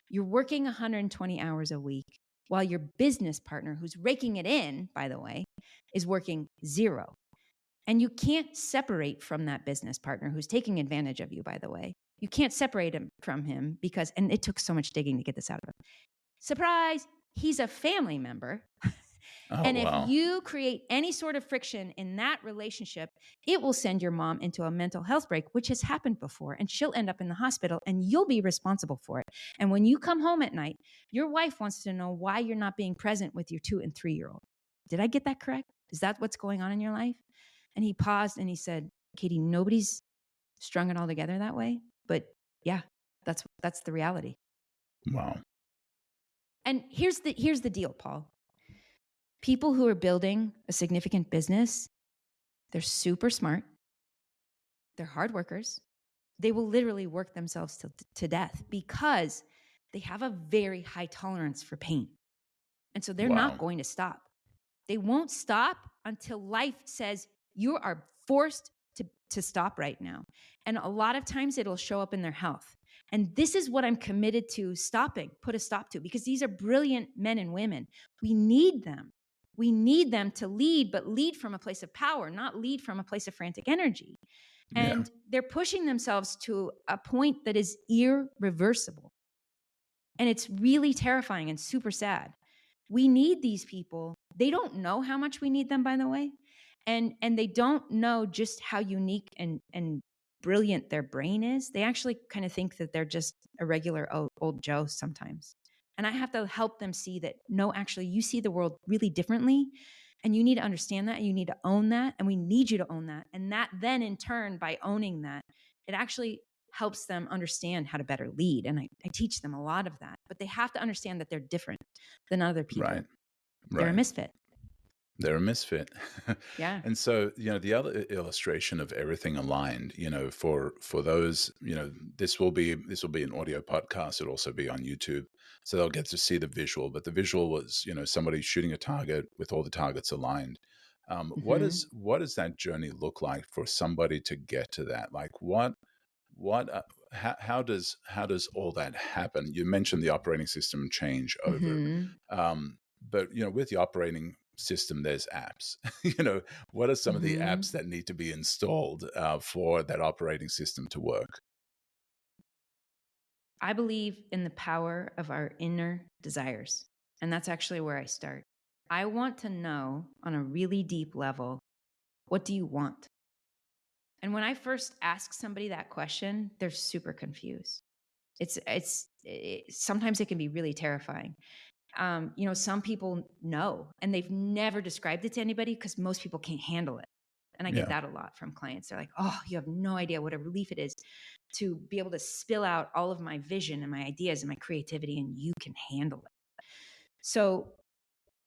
S1: You're working 120 hours a week while your business partner, who's raking it in, by the way, is working 0. And you can't separate from that business partner who's taking advantage of you, by the way. You can't separate him from him because, and it took so much digging to get this out of him. Surprise, he's a family member.
S2: Oh,
S1: And if
S2: wow.
S1: you create any sort of friction in that relationship, it will send your mom into a mental health break, which has happened before, and she'll end up in the hospital and you'll be responsible for it. And when you come home at night, your wife wants to know why you're not being present with your 2 and 3-year-old. Did I get that correct? Is that what's going on in your life? And he paused and he said, Katie, nobody's strung it all together that way. But yeah, that's the reality.
S2: Wow.
S1: And here's the deal, Paul. People who are building a significant business, they're super smart. They're hard workers. They will literally work themselves to death because they have a very high tolerance for pain. And so they're not going to stop. They won't stop until life says you are forced to stop right now. And a lot of times it'll show up in their health. And this is what I'm committed to put a stop to, because these are brilliant men and women. We need them. We need them to lead, but lead from a place of power, not lead from a place of frantic energy. And they're pushing themselves to a point that is irreversible. And it's really terrifying and super sad. We need these people. They don't know how much we need them, by the way. And they don't know just how unique and brilliant their brain is. They actually kind of think that they're just a regular old Joe sometimes. And I have to help them see that, no, actually, you see the world really differently. And you need to understand that. And you need to own that. And we need you to own that. And that then, in turn, by owning that, it actually helps them understand how to better lead. And I teach them a lot of that. But they have to understand that they're different than other people.
S2: Right.
S1: They're a misfit.
S2: They're a misfit.
S1: Yeah.
S2: And so, the other illustration of everything aligned, for those, this will be an audio podcast. It'll also be on YouTube. So they'll get to see the visual, but the visual was, somebody shooting a target with all the targets aligned. What does that journey look like for somebody to get to that? Like how does all that happen? You mentioned the operating system change over. But with the operating system, there's apps. What are some of the apps that need to be installed for that operating system to work?
S1: I believe in the power of our inner desires. And that's actually where I start. I want to know on a really deep level, what do you want? And when I first ask somebody that question, they're super confused. Sometimes it can be really terrifying. Some people know and they've never described it to anybody because most people can't handle it. And I get
S2: Yeah.
S1: that a lot from clients. They're like, oh, you have no idea what a relief it is to be able to spill out all of my vision and my ideas and my creativity, and you can handle it. So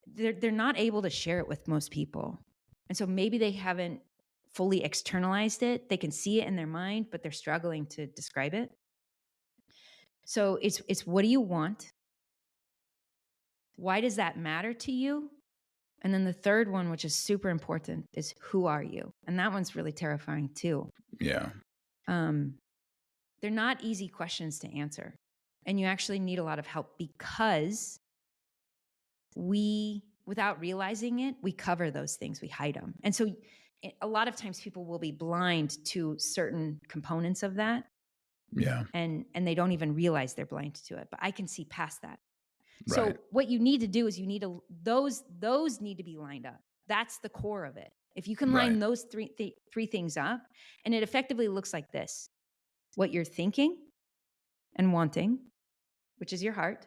S1: they're not able to share it with most people. And so maybe they haven't fully externalized it. They can see it in their mind, but they're struggling to describe it. So it's what do you want? Why does that matter to you? And then the third one, which is super important, is who are you? And that one's really terrifying too.
S2: Yeah.
S1: They're not easy questions to answer. And you actually need a lot of help because without realizing it, we cover those things, we hide them. And so a lot of times people will be blind to certain components of that.
S2: Yeah.
S1: And they don't even realize they're blind to it. But I can see past that. So
S2: Right.
S1: what you need to do is those need to be lined up. That's the core of it. If you can line
S2: Right.
S1: those three things up, and it effectively looks like this: what you're thinking and wanting, which is your heart,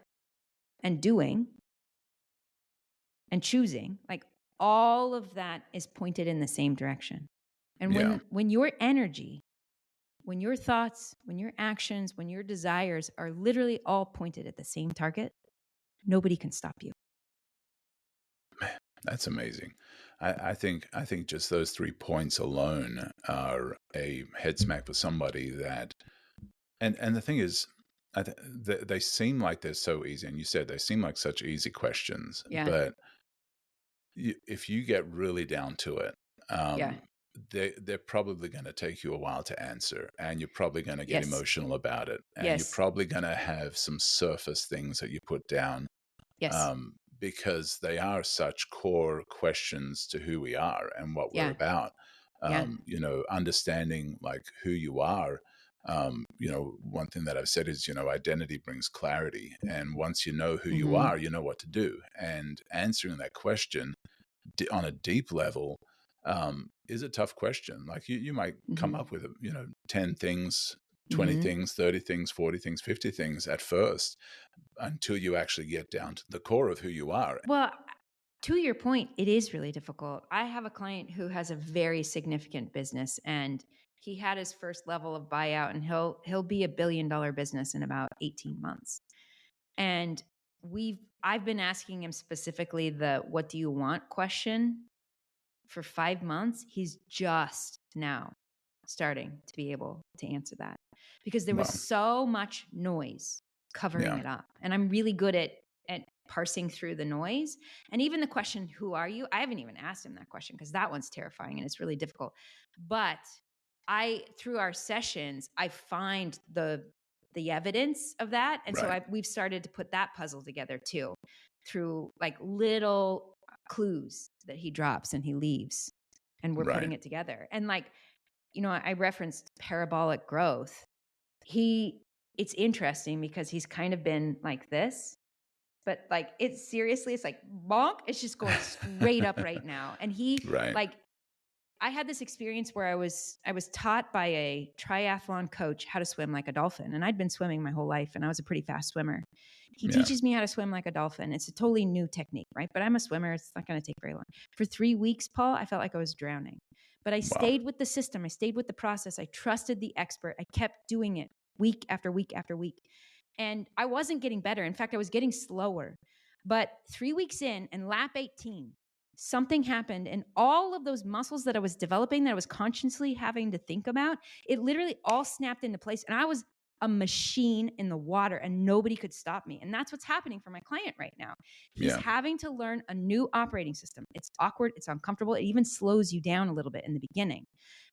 S1: and doing and choosing, like all of that is pointed in the same direction. And
S2: Yeah.
S1: when your energy, when your thoughts, when your actions, when your desires are literally all pointed at the same target, nobody can stop you.
S2: That's amazing. I think just those 3 points alone are a head smack for somebody that, and the thing is, they seem like they're so easy, and you said they seem like such easy questions,
S1: Yeah.
S2: but if you get really down to it,
S1: Yeah.
S2: they're probably going to take you a while to answer, and you're probably going to get
S1: Yes.
S2: emotional about it, and you're
S1: Yes.
S2: probably going to have some surface things that you put down,
S1: Yes.
S2: because they are such core questions to who we are and what we're
S1: Yeah.
S2: about.
S1: Yeah.
S2: Understanding like who you are. One thing that I've said is, identity brings clarity. And once you know who you are, you know what to do. And answering that question on a deep level is a tough question. Like you might come up with, 10 things, 20 things, 30 things, 40 things, 50 things at first, until you actually get down to the core of who you are.
S1: Well, to your point, it is really difficult. I have a client who has a very significant business, and he had his first level of buyout, and he'll be $1 billion business in about 18 months. And I've been asking him specifically the what do you want question for 5 months. He's just now starting to be able to answer that because there was
S2: Wow.
S1: so much noise covering
S2: Yeah.
S1: it up. And I'm really good at parsing through the noise. And even the question, who are you? I haven't even asked him that question because that one's terrifying and it's really difficult. But through our sessions, I find the evidence of that. And so
S2: Right.
S1: we've started to put that puzzle together too, through like little clues that he drops and he leaves, and we're putting
S2: Right.
S1: it together. And like, I referenced parabolic growth. It's interesting because he's kind of been like this, but like it's like bonk, it's just going straight up right now. And
S2: Right.
S1: like, I had this experience where I was taught by a triathlon coach how to swim like a dolphin. And I'd been swimming my whole life and I was a pretty fast swimmer. He
S2: Yeah.
S1: teaches me how to swim like a dolphin. It's a totally new technique, right? But I'm a swimmer. It's not going to take very long. For 3 weeks, Paul, I felt like I was drowning. But I stayed with the system. I stayed with the process. I trusted the expert. I kept doing it week after week after week. And I wasn't getting better. In fact, I was getting slower. But 3 weeks in and lap 18, something happened, and all of those muscles that I was developing that I was consciously having to think about, it literally all snapped into place. And I was a machine in the water and nobody could stop me. And that's what's happening for my client right now. He's having to learn a new operating system. It's awkward. It's uncomfortable. It even slows you down a little bit in the beginning.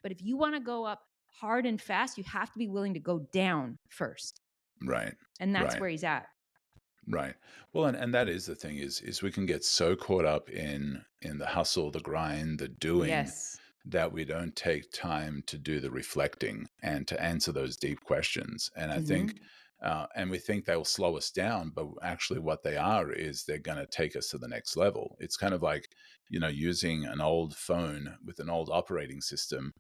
S1: But if you want to go up hard and fast, you have to be willing to go down first.
S2: Right.
S1: And that's where he's at.
S2: Right. Well, and that is the thing is we can get so caught up in the hustle, the grind, the doing, that we don't take time to do the reflecting and to answer those deep questions. And I think and we think they'll slow us down, but actually what they are is they're going to take us to the next level. It's kind of like, using an old phone with an old operating system.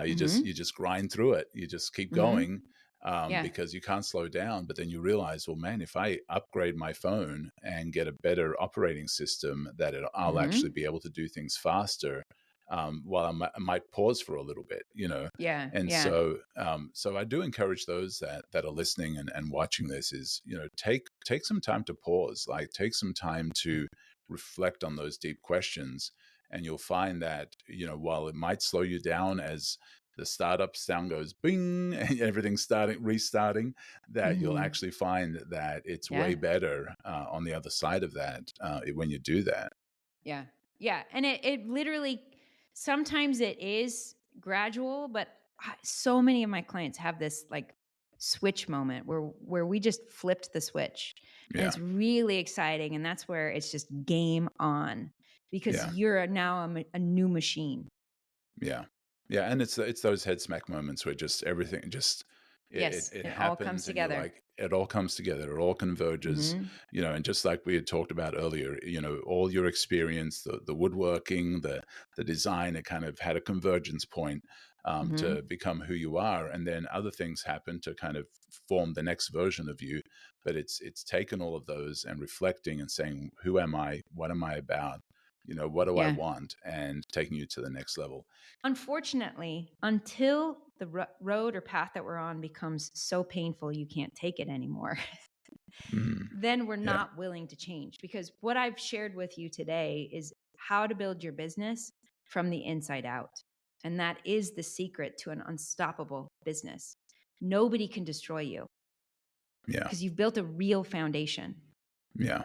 S2: You just grind through it. You just keep
S1: Mm-hmm.
S2: going,
S1: Yeah.
S2: because you can't slow down. But then you realize, well, man, if I upgrade my phone and get a better operating system, I'll actually
S1: Mm-hmm.
S2: be able to do things faster. While I might pause for a little bit.
S1: Yeah.
S2: And
S1: Yeah.
S2: so I do encourage those that are listening and watching this is, take some time to pause, like take some time to reflect on those deep questions. And you'll find that, while it might slow you down as the startup sound goes bing and everything's restarting, that you'll
S1: Mm-hmm.
S2: actually find that it's way
S1: Yeah.
S2: better on the other side of that when you do that.
S1: Yeah. Yeah. And it literally, sometimes it is gradual, but so many of my clients have this like switch moment where we just flipped the switch, and
S2: Yeah.
S1: it's really exciting. And that's where it's just game on, because
S2: Yeah.
S1: you're now a new machine.
S2: Yeah. Yeah. And it's those head smack moments where just everything just
S1: Yes.
S2: it
S1: It all comes
S2: happens and you're
S1: together.
S2: like, it all comes together, it all converges,
S1: Mm-hmm.
S2: and just like we had talked about earlier, all your experience, the woodworking, the design, it kind of had a convergence point
S1: Mm-hmm.
S2: to become who you are. And then other things happen to kind of form the next version of you. But it's taken all of those and reflecting and saying, who am I? What am I about? What do I
S1: Yeah.
S2: want? And taking you to the next level.
S1: Unfortunately, until the road or path that we're on becomes so painful you can't take it anymore,
S2: Mm,
S1: then we're
S2: yeah,
S1: not willing to change. Because what I've shared with you today is how to build your business from the inside out. And that is the secret to an unstoppable business. Nobody can destroy you
S2: yeah,
S1: because you've built a real foundation.
S2: yeah.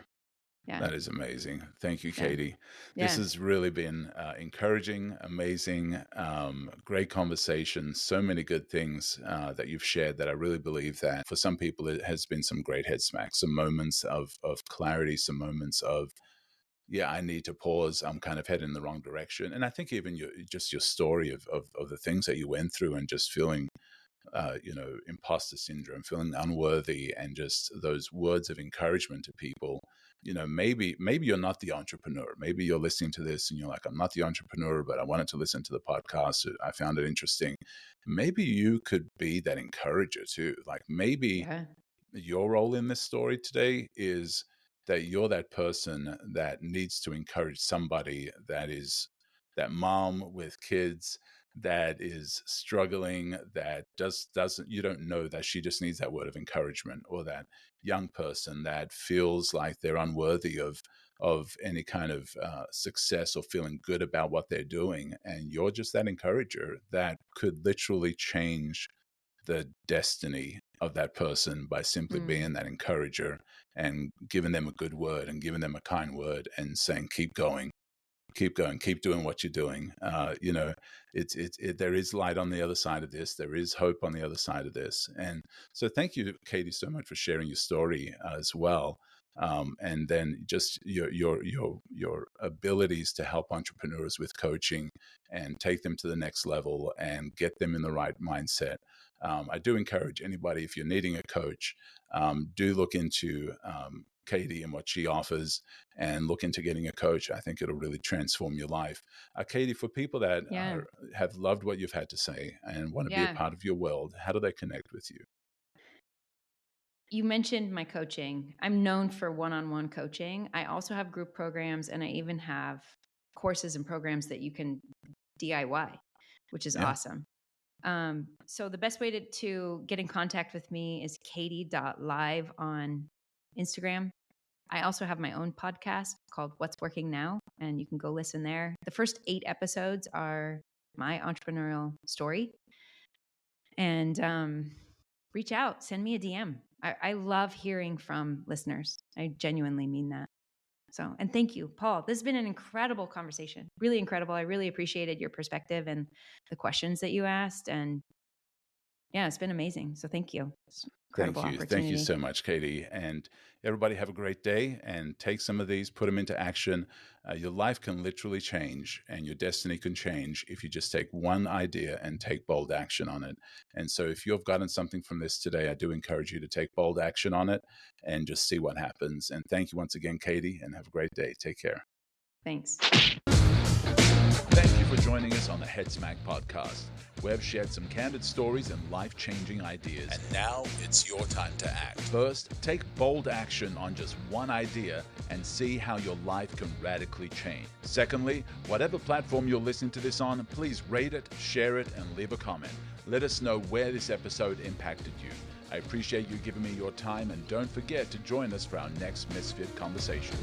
S1: Yeah.
S2: That is amazing. Thank you,
S1: Yeah.
S2: Katie. This
S1: Yeah.
S2: has really been encouraging, amazing, great conversation. So many good things that you've shared that I really believe that for some people it has been some great head smacks, some moments of clarity, some moments of, yeah, I need to pause. I'm kind of heading in the wrong direction. And I think even your story of the things that you went through and just feeling imposter syndrome, feeling unworthy, and just those words of encouragement to people. Maybe you're not the entrepreneur. Maybe you're listening to this and you're like, I'm not the entrepreneur, but I wanted to listen to the podcast. I found it interesting. Maybe you could be that encourager too. Like maybe
S1: Yeah.
S2: your role in this story today is that you're that person that needs to encourage somebody, that mom with kids that is struggling, that doesn't, you don't know, that she just needs that word of encouragement, or that young person that feels like they're unworthy of any kind of success, or feeling good about what they're doing, and you're just that encourager that could literally change the destiny of that person by simply
S1: Mm.
S2: being that encourager and giving them a good word and giving them a kind word and saying, keep going, keep doing what you're doing. There is light on the other side of this. There is hope on the other side of this. And so thank you, Katie, so much for sharing your story as well. And then just your abilities to help entrepreneurs with coaching and take them to the next level and get them in the right mindset. I do encourage anybody, if you're needing a coach, do look into Katie and what she offers, and look into getting a coach. I think it'll really transform your life. Katie, for people that
S1: Yeah.
S2: have loved what you've had to say and want to be a
S1: Yeah.
S2: part of your world, how do they connect with you?
S1: You mentioned my coaching. I'm known for one-on-one coaching. I also have group programs, and I even have courses and programs that you can DIY, which is
S2: Yeah.
S1: awesome. So the best way to get in contact with me is katie.live on Instagram. I also have my own podcast called What's Working Now, and you can go listen there. The first 8 episodes are my entrepreneurial story. And reach out, send me a DM. I love hearing from listeners. I genuinely mean that. So, and thank you, Paul. This has been an incredible conversation. Really incredible. I really appreciated your perspective and the questions that you asked. And Yeah, it's been amazing. So thank you. It's an incredible
S2: Thank you. Thank you
S1: opportunity.
S2: so much, Katie. And everybody have a great day and take some of these, put them into action. Your life can literally change and your destiny can change if you just take one idea and take bold action on it. And so if you've gotten something from this today, I do encourage you to take bold action on it and just see what happens. And thank you once again, Katie, and have a great day. Take care.
S1: Thanks.
S2: Thank you for joining us on the Head Smack podcast. We've shared some candid stories and life-changing ideas. And now it's your time to act. First, take bold action on just one idea and see how your life can radically change. Secondly, whatever platform you're listening to this on, please rate it, share it, and leave a comment. Let us know where this episode impacted you. I appreciate you giving me your time, and don't forget to join us for our next Misfit conversation.